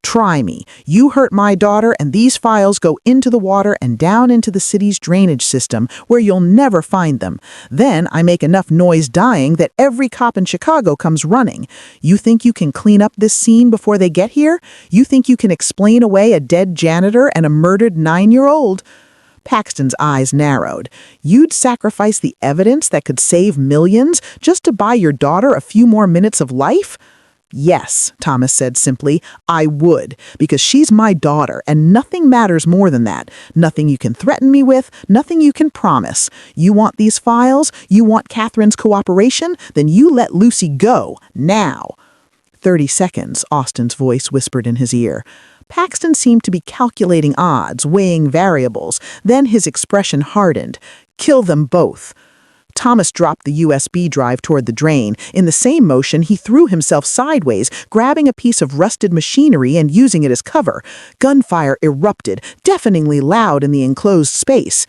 "Try me. You hurt my daughter, and these files go into the water and down into the city's drainage system, where you'll never find them. Then I make enough noise dying that every cop in Chicago comes running. You think you can clean up this scene before they get here? You think you can explain away a dead janitor and a murdered 9-year-old? Paxton's eyes narrowed. "You'd sacrifice the evidence that could save millions just to buy your daughter a few more minutes of life?" "Yes," Thomas said simply, "I would, because she's my daughter, and nothing matters more than that. Nothing you can threaten me with, nothing you can promise. You want these files? You want Catherine's cooperation? Then you let Lucy go, now." 30 seconds, Austin's voice whispered in his ear. Paxton seemed to be calculating odds, weighing variables. Then his expression hardened. "Kill them both." Thomas dropped the USB drive toward the drain. In the same motion, he threw himself sideways, grabbing a piece of rusted machinery and using it as cover. Gunfire erupted, deafeningly loud in the enclosed space.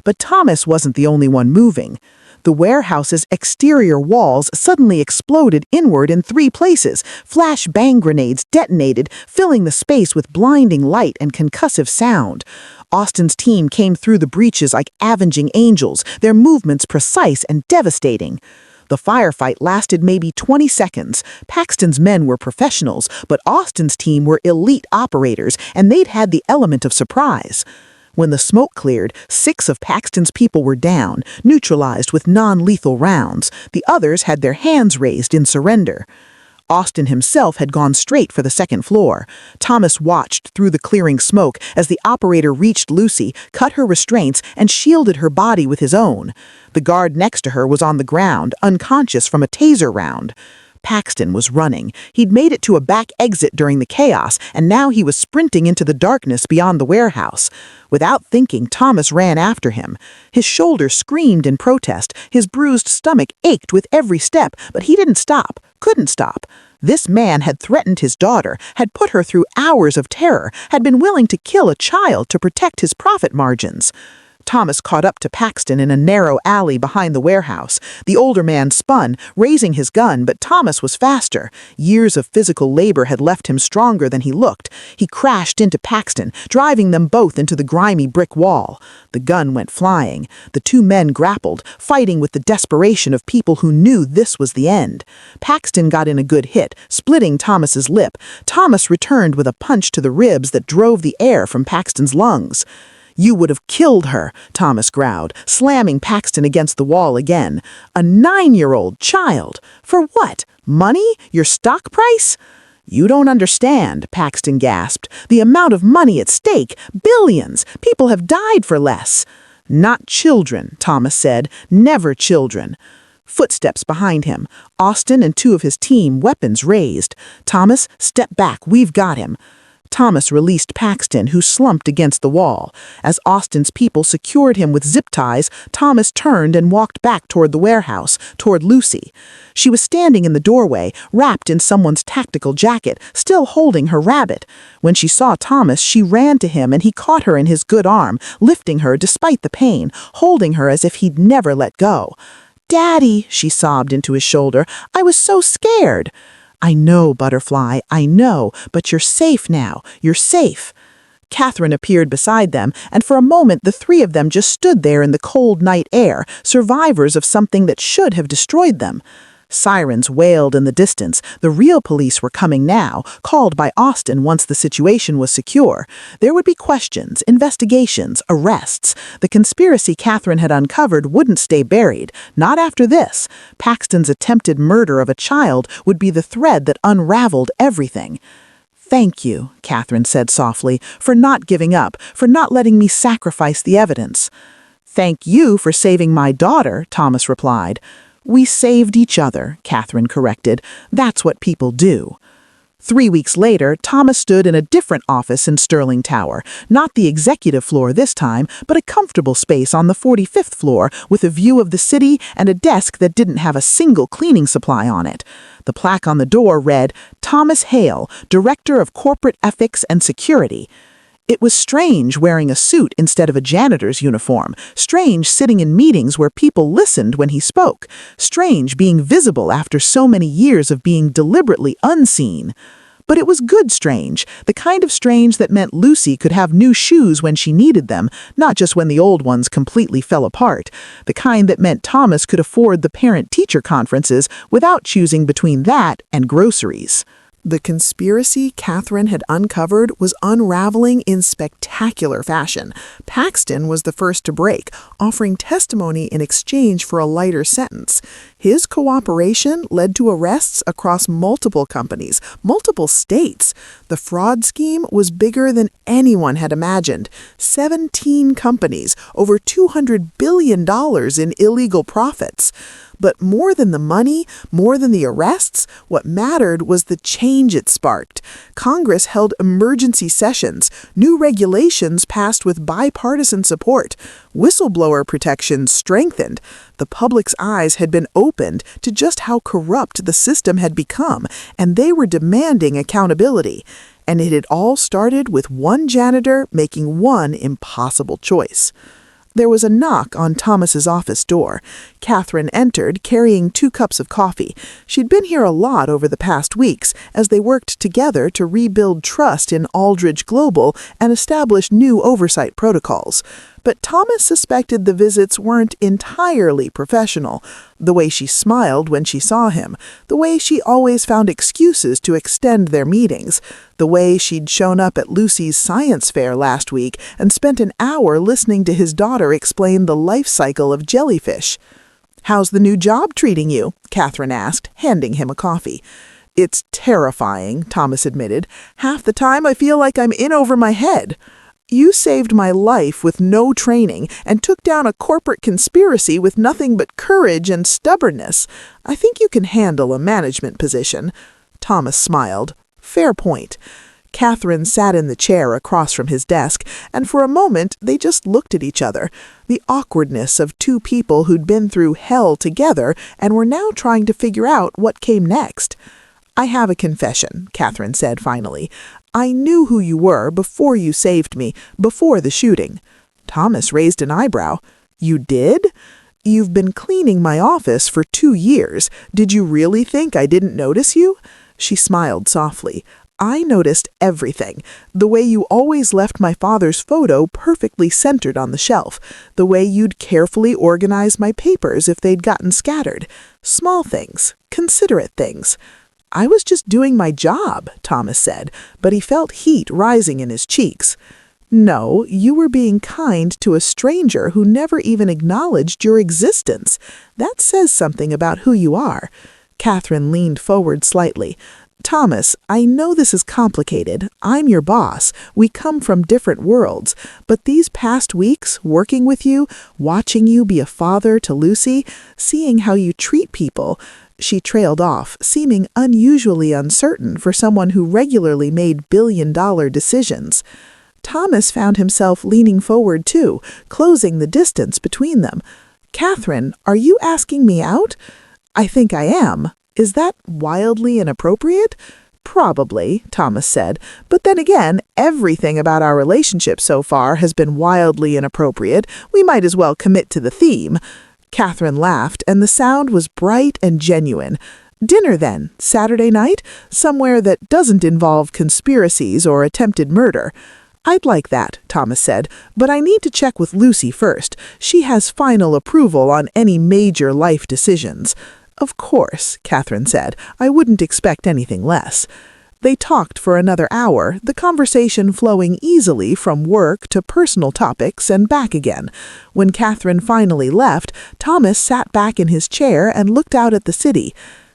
But Thomas wasn't the only one moving. The warehouse's exterior walls suddenly exploded inward in 3 places. Flash-bang grenades detonated, filling the space with blinding light and concussive sound. Austin's team came through the breaches like avenging angels, their movements precise and devastating. The firefight lasted maybe 20 seconds. Paxton's men were professionals, but Austin's team were elite operators, and they'd had the element of surprise. When the smoke cleared, 6 of Paxton's people were down, neutralized with non-lethal rounds. The others had their hands raised in surrender. Austin himself had gone straight for the second floor. Thomas watched through the clearing smoke as the operator reached Lucy, cut her restraints, and shielded her body with his own. The guard next to her was on the ground, unconscious from a taser round. Paxton was running. He'd made it to a back exit during the chaos, and now he was sprinting into the darkness beyond the warehouse. Without thinking, Thomas ran after him. His shoulder screamed in protest. His bruised stomach ached with every step, but he didn't stop, couldn't stop. This man had threatened his daughter, had put her through hours of terror, had been willing to kill a child to protect his profit margins. Thomas caught up to Paxton in a narrow alley behind the warehouse. The older man spun, raising his gun, but Thomas was faster. Years of physical labor had left him stronger than he looked. He crashed into Paxton, driving them both into the grimy brick wall. The gun went flying. The 2 men grappled, fighting with the desperation of people who knew this was the end. Paxton got in a good hit, splitting Thomas's lip. Thomas returned with a punch to the ribs that drove the air from Paxton's lungs. "You would have killed her," Thomas growled, slamming Paxton against the wall again. "A 9-year-old child. For what? Money? Your stock price?" "You don't understand," Paxton gasped. "The amount of money at stake. Billions. People have died for less." "Not children," Thomas said. "Never children." Footsteps behind him. Austin and 2 of his team, weapons raised. "Thomas, step back. We've got him." Thomas released Paxton, who slumped against the wall. As Austin's people secured him with zip ties, Thomas turned and walked back toward the warehouse, toward Lucy. She was standing in the doorway, wrapped in someone's tactical jacket, still holding her rabbit. When she saw Thomas, she ran to him and he caught her in his good arm, lifting her despite the pain, holding her as if he'd never let go. "Daddy," she sobbed into his shoulder, "I was so scared." "I know, Butterfly, I know, but you're safe now. You're safe." Catherine appeared beside them, and for a moment the 3 of them just stood there in the cold night air, survivors of something that should have destroyed them. Sirens wailed in the distance. The real police were coming now, called by Austin once the situation was secure. There would be questions, investigations, arrests. The conspiracy Catherine had uncovered wouldn't stay buried. Not after this. Paxton's attempted murder of a child would be the thread that unraveled everything. "Thank you," Catherine said softly, "for not giving up, for not letting me sacrifice the evidence." "Thank you for saving my daughter," Thomas replied. "We saved each other," Catherine corrected. "That's what people do." 3 weeks later, Thomas stood in a different office in Sterling Tower, not the executive floor this time, but a comfortable space on the 45th floor with a view of the city and a desk that didn't have a single cleaning supply on it. The plaque on the door read, "Thomas Hale, Director of Corporate Ethics and Security." It was strange wearing a suit instead of a janitor's uniform, strange sitting in meetings where people listened when he spoke, strange being visible after so many years of being deliberately unseen. But it was good strange, the kind of strange that meant Lucy could have new shoes when she needed them, not just when the old ones completely fell apart, the kind that meant Thomas could afford the parent-teacher conferences without choosing between that and groceries. The conspiracy Catherine had uncovered was unraveling in spectacular fashion. Paxton was the first to break, offering testimony in exchange for a lighter sentence. His cooperation led to arrests across multiple companies, multiple states. The fraud scheme was bigger than anyone had imagined. 17 companies, over $200 billion in illegal profits. But more than the money, more than the arrests, what mattered was the change it sparked. Congress held emergency sessions. New regulations passed with bipartisan support. Whistleblower protections strengthened. The public's eyes had been opened to just how corrupt the system had become, and they were demanding accountability. And it had all started with one janitor making one impossible choice. There was a knock on Thomas's office door. Catherine entered, carrying 2 cups of coffee. She'd been here a lot over the past weeks as they worked together to rebuild trust in Aldridge Global and establish new oversight protocols. But Thomas suspected the visits weren't entirely professional. The way she smiled when she saw him, the way she always found excuses to extend their meetings, the way she'd shown up at Lucy's science fair last week and spent an hour listening to his daughter explain the life cycle of jellyfish. "How's the new job treating you?" Catherine asked, handing him a coffee. "It's terrifying," Thomas admitted. "Half the time I feel like I'm in over my head." "You saved my life with no training and took down a corporate conspiracy with nothing but courage and stubbornness. I think you can handle a management position." Thomas smiled. "Fair point." Catherine sat in the chair across from his desk, and for a moment they just looked at each other. The awkwardness of 2 people who'd been through hell together and were now trying to figure out what came next. "I have a confession," Catherine said finally. "I knew who you were before you saved me, before the shooting." Thomas raised an eyebrow. "You did? You've been cleaning my office for 2 years. Did you really think I didn't notice you?" She smiled softly. "I noticed everything. The way you always left my father's photo perfectly centered on the shelf. The way you'd carefully organize my papers if they'd gotten scattered. Small things, considerate things." "I was just doing my job," Thomas said, but he felt heat rising in his cheeks. "No, you were being kind to a stranger who never even acknowledged your existence. That says something about who you are." Catherine leaned forward slightly. "Thomas, I know this is complicated. I'm your boss. We come from different worlds. But these past weeks, working with you, watching you be a father to Lucy, seeing how you treat people—" She trailed off, seeming unusually uncertain for someone who regularly made billion-dollar decisions. Thomas found himself leaning forward too, closing the distance between them. "Catherine, are you asking me out?" "I think I am. Is that wildly inappropriate?" "Probably," Thomas said. "But then again, everything about our relationship so far has been wildly inappropriate. We might as well commit to the theme." Catherine laughed, and the sound was bright and genuine. "Dinner, then, Saturday night? Somewhere that doesn't involve conspiracies or attempted murder." "I'd like that," Thomas said, "but I need to check with Lucy first. She has final approval on any major life decisions." "Of course," Catherine said. "I wouldn't expect anything less." They talked for another hour, the conversation flowing easily from work to personal topics and back again. When Catherine finally left, Thomas sat back in his chair and looked out at the city.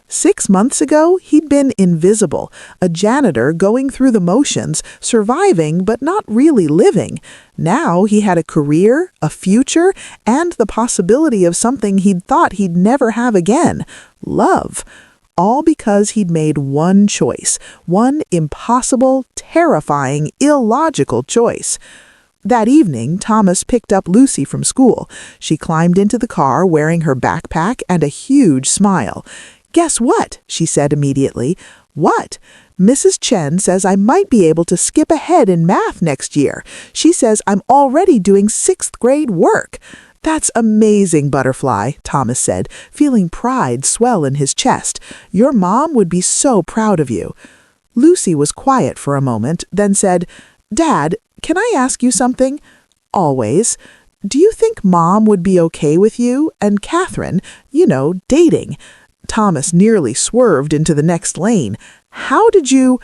6 months ago, he'd been invisible, a janitor going through the motions, surviving but not really living. Now he had a career, a future, and the possibility of something he'd thought he'd never have again: love. All because he'd made one choice, one impossible, terrifying, illogical choice. That evening, Thomas picked up Lucy from school. She climbed into the car wearing her backpack and a huge smile. "Guess what?" she said immediately. "What?" "Mrs. Chen says I might be able to skip ahead in math next year. She says I'm already doing 6th grade work." "That's amazing, Butterfly," Thomas said, feeling pride swell in his chest. "Your mom would be so proud of you." Lucy was quiet for a moment, then said, "Dad, can I ask you something?" "Always." "Do you think Mom would be okay with you and Catherine, dating?" Thomas nearly swerved into the next lane. "How did you—"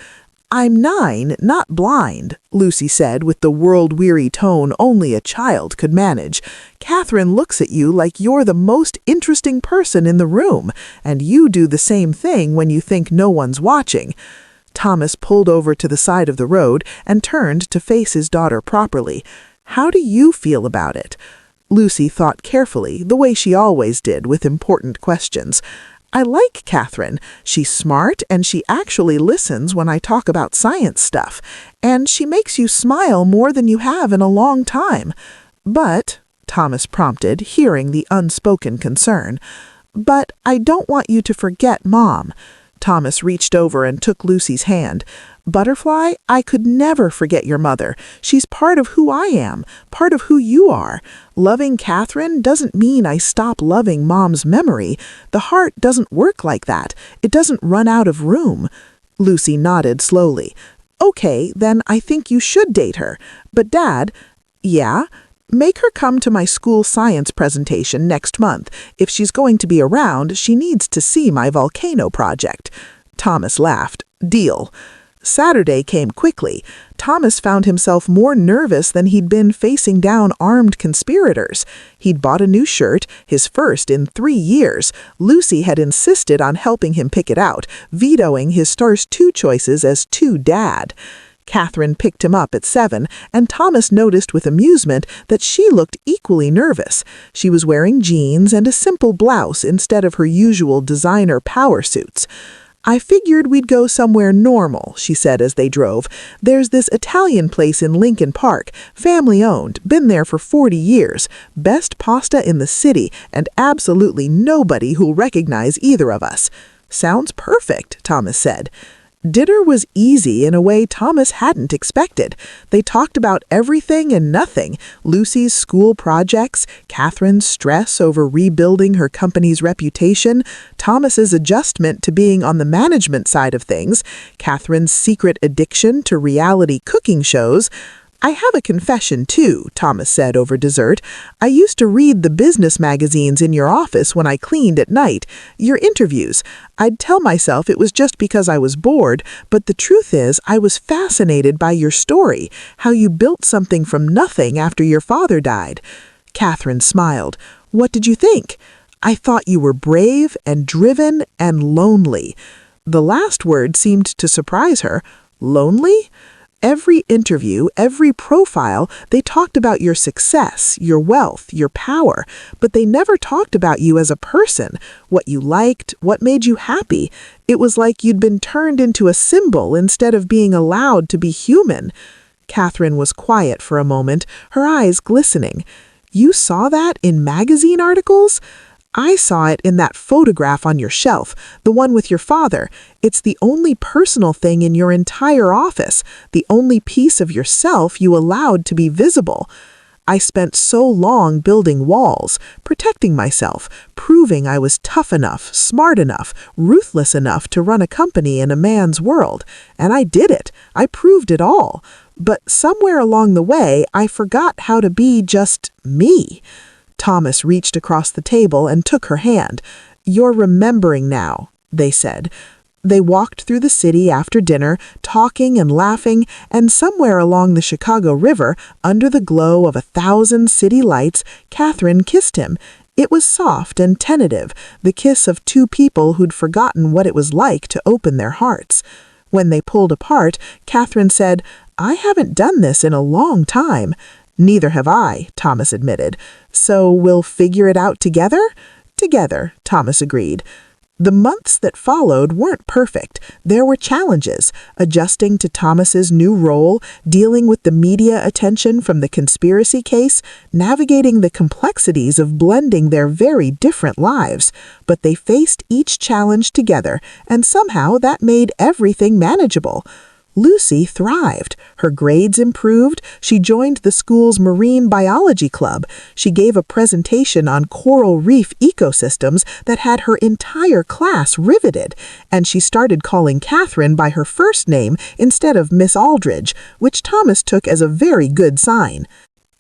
"I'm 9, not blind," Lucy said with the world-weary tone only a child could manage. "Catherine looks at you like you're the most interesting person in the room, and you do the same thing when you think no one's watching." Thomas pulled over to the side of the road and turned to face his daughter properly. "How do you feel about it?" Lucy thought carefully, the way she always did with important questions. "I like Catherine. She's smart, and she actually listens when I talk about science stuff. And she makes you smile more than you have in a long time. But," Thomas prompted, hearing the unspoken concern, "but I don't want you to forget Mom." Thomas reached over and took Lucy's hand. "Butterfly, I could never forget your mother. She's part of who I am, part of who you are. Loving Catherine doesn't mean I stop loving Mom's memory. The heart doesn't work like that. It doesn't run out of room." Lucy nodded slowly. "Okay, then I think you should date her. But Dad—" "Yeah?" "Make her come to my school science presentation next month. If she's going to be around, she needs to see my volcano project." Thomas laughed. "Deal." Saturday came quickly. Thomas found himself more nervous than he'd been facing down armed conspirators. He'd bought a new shirt, his first in 3 years. Lucy had insisted on helping him pick it out, vetoing his first 2 choices as too dad. Catherine picked him up at 7, and Thomas noticed with amusement that she looked equally nervous. She was wearing jeans and a simple blouse instead of her usual designer power suits. "I figured we'd go somewhere normal," she said as they drove. "There's this Italian place in Lincoln Park, family-owned, been there for 40 years. Best pasta in the city, and absolutely nobody who'll recognize either of us." "Sounds perfect," Thomas said. Dinner was easy in a way Thomas hadn't expected. They talked about everything and nothing: Lucy's school projects, Catherine's stress over rebuilding her company's reputation, Thomas's adjustment to being on the management side of things, Catherine's secret addiction to reality cooking shows. "I have a confession, too," Thomas said over dessert. "I used to read the business magazines in your office when I cleaned at night, your interviews. I'd tell myself it was just because I was bored, but the truth is I was fascinated by your story, how you built something from nothing after your father died." Catherine smiled. "What did you think?" "I thought you were brave and driven and lonely." The last word seemed to surprise her. "Lonely?" Every interview, every profile, they talked about your success, your wealth, your power, but they never talked about you as a person, what you liked, what made you happy. It was like you'd been turned into a symbol instead of being allowed to be human. Catherine was quiet for a moment, her eyes glistening. "You saw that in magazine articles?" "I saw it in that photograph on your shelf, the one with your father. It's the only personal thing in your entire office, the only piece of yourself you allowed to be visible. I spent so long building walls, protecting myself, proving I was tough enough, smart enough, ruthless enough to run a company in a man's world. And I did it. I proved it all. But somewhere along the way, I forgot how to be just me." Thomas reached across the table and took her hand. "You're remembering now," they said. They walked through the city after dinner, talking and laughing, and somewhere along the Chicago River, under the glow of 1,000 city lights, Catherine kissed him. It was soft and tentative, the kiss of two people who'd forgotten what it was like to open their hearts. When they pulled apart, Catherine said, "I haven't done this in a long time." "Neither have I," Thomas admitted. "So we'll figure it out together?" "Together," Thomas agreed. The months that followed weren't perfect. There were challenges, adjusting to Thomas's new role, dealing with the media attention from the conspiracy case, navigating the complexities of blending their very different lives. But they faced each challenge together, and somehow that made everything manageable. Lucy thrived. Her grades improved. She joined the school's marine biology club. She gave a presentation on coral reef ecosystems that had her entire class riveted. And she started calling Catherine by her first name instead of Miss Aldridge, which Thomas took as a very good sign.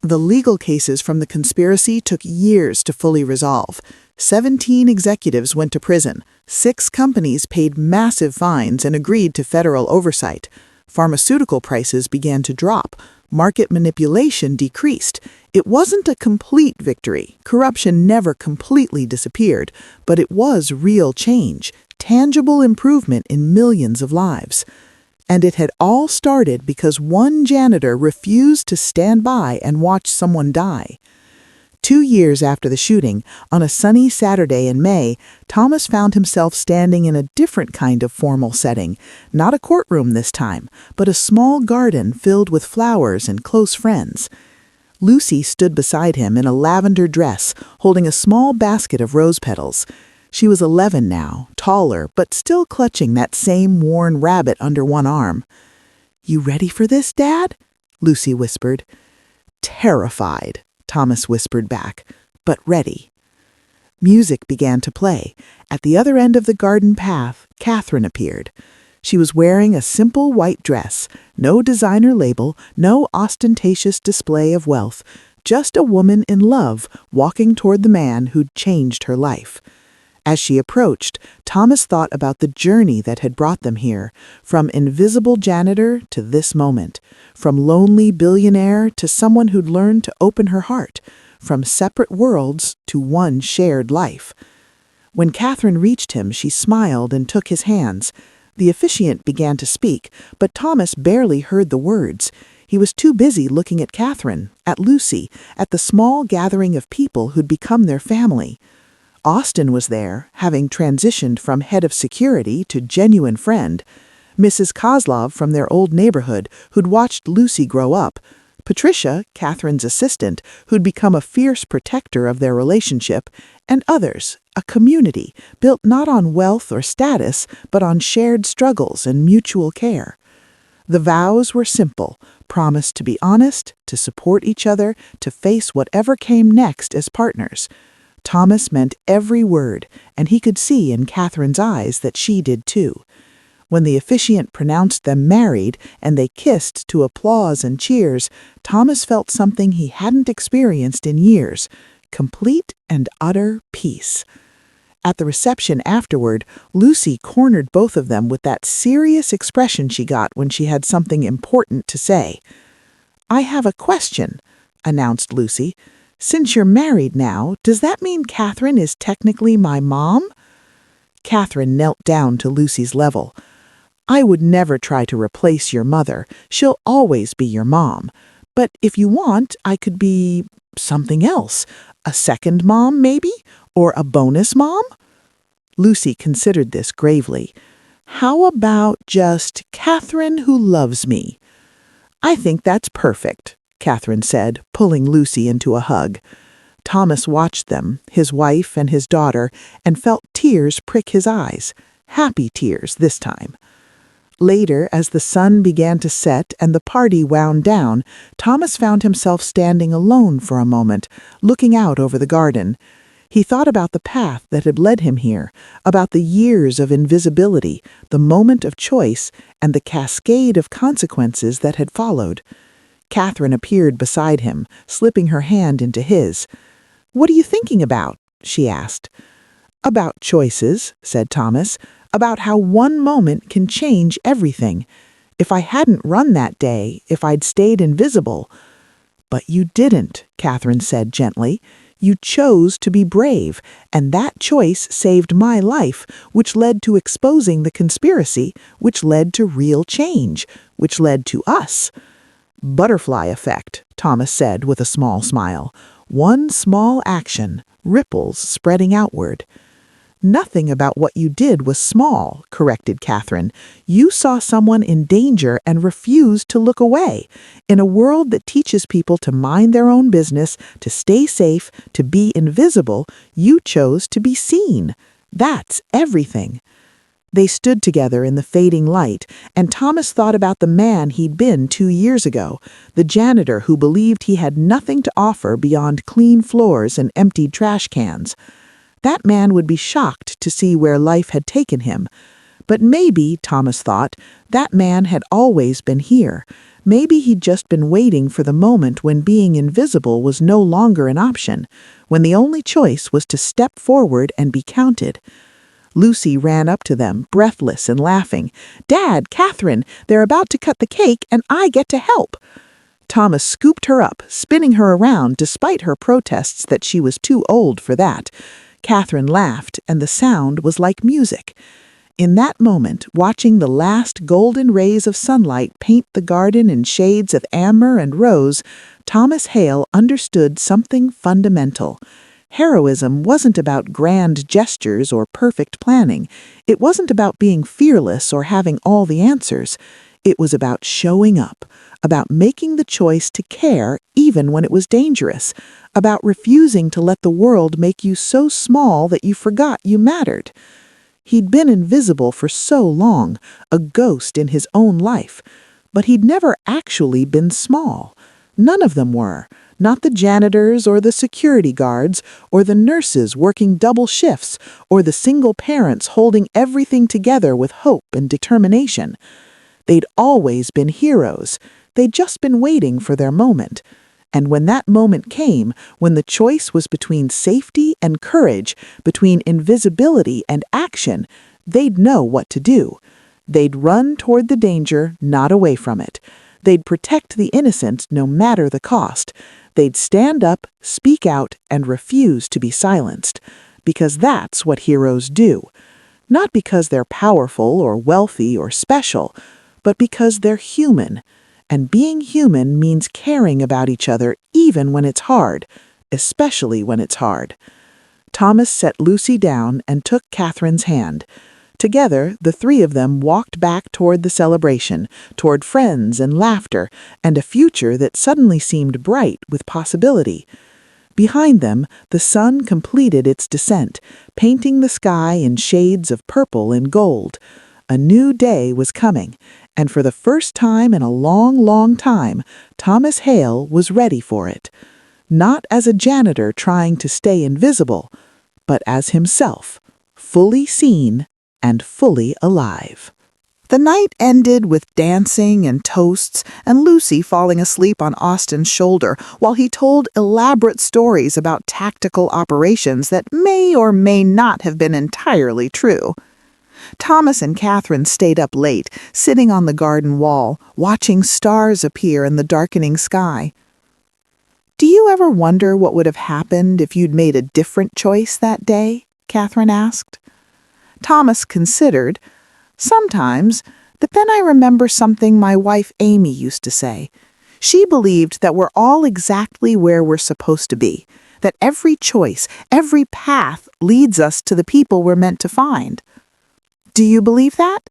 The legal cases from the conspiracy took years to fully resolve. 17 executives went to prison. 6 companies paid massive fines and agreed to federal oversight. Pharmaceutical prices began to drop. Market manipulation decreased. It wasn't a complete victory. Corruption never completely disappeared, but it was real change, tangible improvement in millions of lives. And it had all started because one janitor refused to stand by and watch someone die. 2 years after the shooting, on a sunny Saturday in May, Thomas found himself standing in a different kind of formal setting. Not a courtroom this time, but a small garden filled with flowers and close friends. Lucy stood beside him in a lavender dress, holding a small basket of rose petals. She was 11 now, taller, but still clutching that same worn rabbit under one arm. "You ready for this, Dad?" Lucy whispered. "Terrified," Thomas whispered back, "but ready." Music began to play. At the other end of the garden path, Catherine appeared. She was wearing a simple white dress, no designer label, no ostentatious display of wealth, just a woman in love walking toward the man who'd changed her life. As she approached, Thomas thought about the journey that had brought them here, from invisible janitor to this moment, from lonely billionaire to someone who'd learned to open her heart, from separate worlds to one shared life. When Catherine reached him, she smiled and took his hands. The officiant began to speak, but Thomas barely heard the words. He was too busy looking at Catherine, at Lucy, at the small gathering of people who'd become their family. Austin was there, having transitioned from head of security to genuine friend. Mrs. Kozlov from their old neighborhood, who'd watched Lucy grow up. Patricia, Catherine's assistant, who'd become a fierce protector of their relationship. And others, a community built not on wealth or status, but on shared struggles and mutual care. The vows were simple: promise to be honest, to support each other, to face whatever came next as partners. Thomas meant every word, and he could see in Catherine's eyes that she did too. When the officiant pronounced them married and they kissed to applause and cheers, Thomas felt something he hadn't experienced in years: complete and utter peace. At the reception afterward, Lucy cornered both of them with that serious expression she got when she had something important to say. "I have a question," announced Lucy. "Since you're married now, does that mean Catherine is technically my mom?" Catherine knelt down to Lucy's level. "I would never try to replace your mother. She'll always be your mom. But if you want, I could be something else. A second mom, maybe? Or a bonus mom?" Lucy considered this gravely. "How about just Catherine who loves me?" "I think that's perfect," Catherine said, pulling Lucy into a hug. Thomas watched them, his wife and his daughter, and felt tears prick his eyes. Happy tears this time. Later, as the sun began to set and the party wound down, Thomas found himself standing alone for a moment, looking out over the garden. He thought about the path that had led him here, about the years of invisibility, the moment of choice, and the cascade of consequences that had followed. Catherine appeared beside him, slipping her hand into his. "What are you thinking about?" she asked. "About choices," said Thomas, "about how one moment can change everything. If I hadn't run that day, if I'd stayed invisible—" "But you didn't," Catherine said gently. You chose to be brave, and that choice saved my life, which led to exposing the conspiracy, which led to real change, which led to us." "Butterfly effect," Thomas said with a small smile. "One small action, ripples spreading outward." "Nothing about what you did was small," corrected Catherine. "You saw someone in danger and refused to look away. In a world that teaches people to mind their own business, to stay safe, to be invisible, you chose to be seen. That's everything." They stood together in the fading light, and Thomas thought about the man he'd been 2 years ago, the janitor who believed he had nothing to offer beyond clean floors and emptied trash cans. That man would be shocked to see where life had taken him. But maybe, Thomas thought, that man had always been here. Maybe he'd just been waiting for the moment when being invisible was no longer an option, when the only choice was to step forward and be counted. Lucy ran up to them, breathless and laughing. "Dad, Catherine, they're about to cut the cake and I get to help." Thomas scooped her up, spinning her around despite her protests that she was too old for that. Catherine laughed, and the sound was like music. In that moment, watching the last golden rays of sunlight paint the garden in shades of amber and rose, Thomas Hale understood something fundamental. Heroism wasn't about grand gestures or perfect planning. It wasn't about being fearless or having all the answers. It was about showing up, about making the choice to care even when it was dangerous, about refusing to let the world make you so small that you forgot you mattered. He'd been invisible for so long, a ghost in his own life, but he'd never actually been small. None of them were, not the janitors or the security guards or the nurses working double shifts or the single parents holding everything together with hope and determination. They'd always been heroes. They'd just been waiting for their moment. And when that moment came, when the choice was between safety and courage, between invisibility and action, they'd know what to do. They'd run toward the danger, not away from it. They'd protect the innocent no matter the cost. They'd stand up, speak out, and refuse to be silenced. Because that's what heroes do. Not because they're powerful or wealthy or special, but because they're human. And being human means caring about each other even when it's hard, especially when it's hard. Thomas set Lucy down and took Catherine's hand. Together, the three of them walked back toward the celebration, toward friends and laughter, and a future that suddenly seemed bright with possibility. Behind them, the sun completed its descent, painting the sky in shades of purple and gold. A new day was coming, and for the first time in a long, long time, Thomas Hale was ready for it. Not as a janitor trying to stay invisible, but as himself, fully seen and fully alive. The night ended with dancing and toasts and Lucy falling asleep on Austin's shoulder while he told elaborate stories about tactical operations that may or may not have been entirely true. Thomas and Catherine stayed up late, sitting on the garden wall, watching stars appear in the darkening sky. "Do you ever wonder what would have happened if you'd made a different choice that day?" Catherine asked. Thomas considered. "Sometimes, but then I remember something my wife Amy used to say. She believed that we're all exactly where we're supposed to be, that every choice, every path leads us to the people we're meant to find." Do you believe that?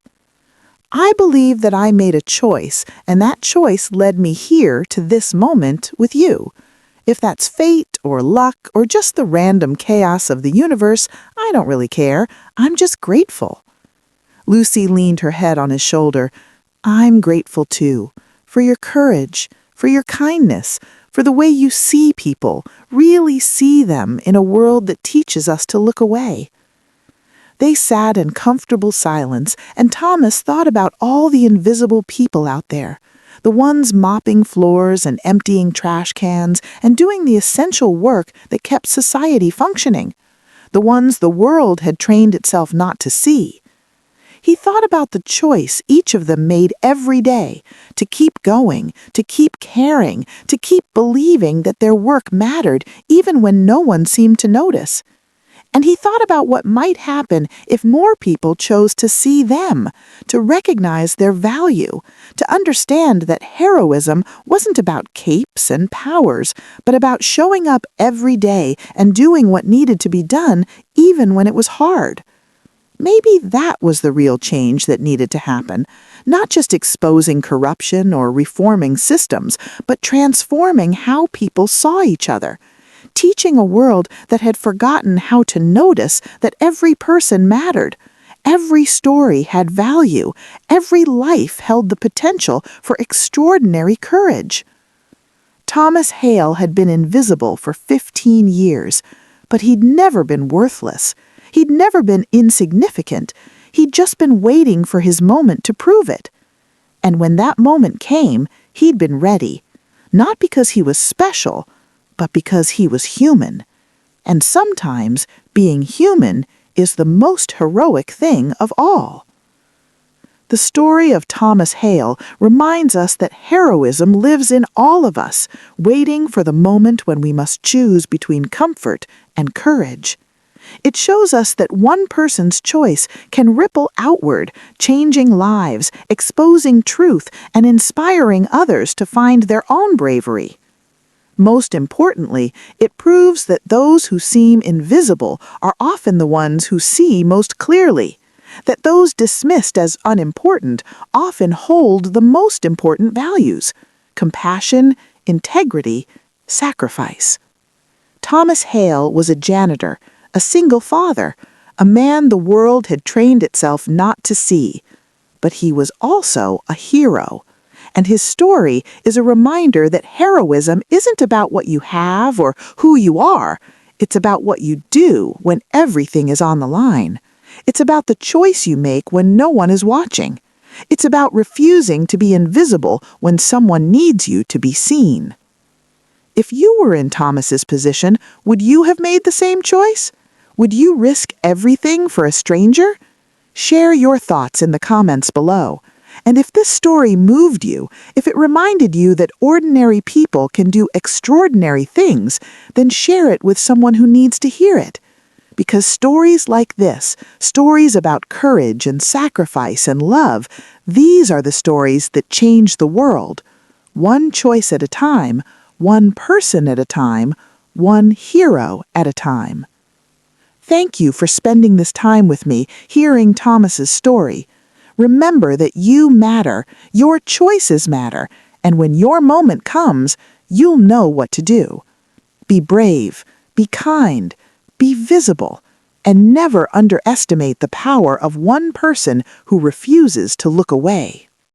I believe that I made a choice, and that choice led me here to this moment with you. If that's fate or luck or just the random chaos of the universe, I don't really care. I'm just grateful. Lucy leaned her head on his shoulder. I'm grateful too, for your courage, for your kindness, for the way you see people, really see them in a world that teaches us to look away. They sat in comfortable silence, and Thomas thought about all the invisible people out there, the ones mopping floors and emptying trash cans and doing the essential work that kept society functioning, the ones the world had trained itself not to see. He thought about the choice each of them made every day to keep going, to keep caring, to keep believing that their work mattered even when no one seemed to notice. And he thought about what might happen if more people chose to see them, to recognize their value, to understand that heroism wasn't about capes and powers, but about showing up every day and doing what needed to be done even when it was hard. Maybe that was the real change that needed to happen, not just exposing corruption or reforming systems, but transforming how people saw each other. Teaching a world that had forgotten how to notice that every person mattered. Every story had value. Every life held the potential for extraordinary courage. Thomas Hale had been invisible for 15 years, but he'd never been worthless. He'd never been insignificant. He'd just been waiting for his moment to prove it. And when that moment came, he'd been ready. Not because he was special, but because he was human. And sometimes being human is the most heroic thing of all. The story of Thomas Hale reminds us that heroism lives in all of us, waiting for the moment when we must choose between comfort and courage. It shows us that one person's choice can ripple outward, changing lives, exposing truth, and inspiring others to find their own bravery. Most importantly, it proves that those who seem invisible are often the ones who see most clearly, that those dismissed as unimportant often hold the most important values: compassion, integrity, sacrifice. Thomas Hale was a janitor, a single father, a man the world had trained itself not to see. But he was also a hero. And his story is a reminder that heroism isn't about what you have or who you are. It's about what you do when everything is on the line. It's about the choice you make when no one is watching. It's about refusing to be invisible when someone needs you to be seen. If you were in Thomas's position, would you have made the same choice? Would you risk everything for a stranger? Share your thoughts in the comments below. And if this story moved you, if it reminded you that ordinary people can do extraordinary things, then share it with someone who needs to hear it. Because stories like this, stories about courage and sacrifice and love, these are the stories that change the world. One choice at a time, one person at a time, one hero at a time. Thank you for spending this time with me, hearing Thomas's story. Remember that you matter, your choices matter, and when your moment comes, you'll know what to do. Be brave, be kind, be visible, and never underestimate the power of one person who refuses to look away.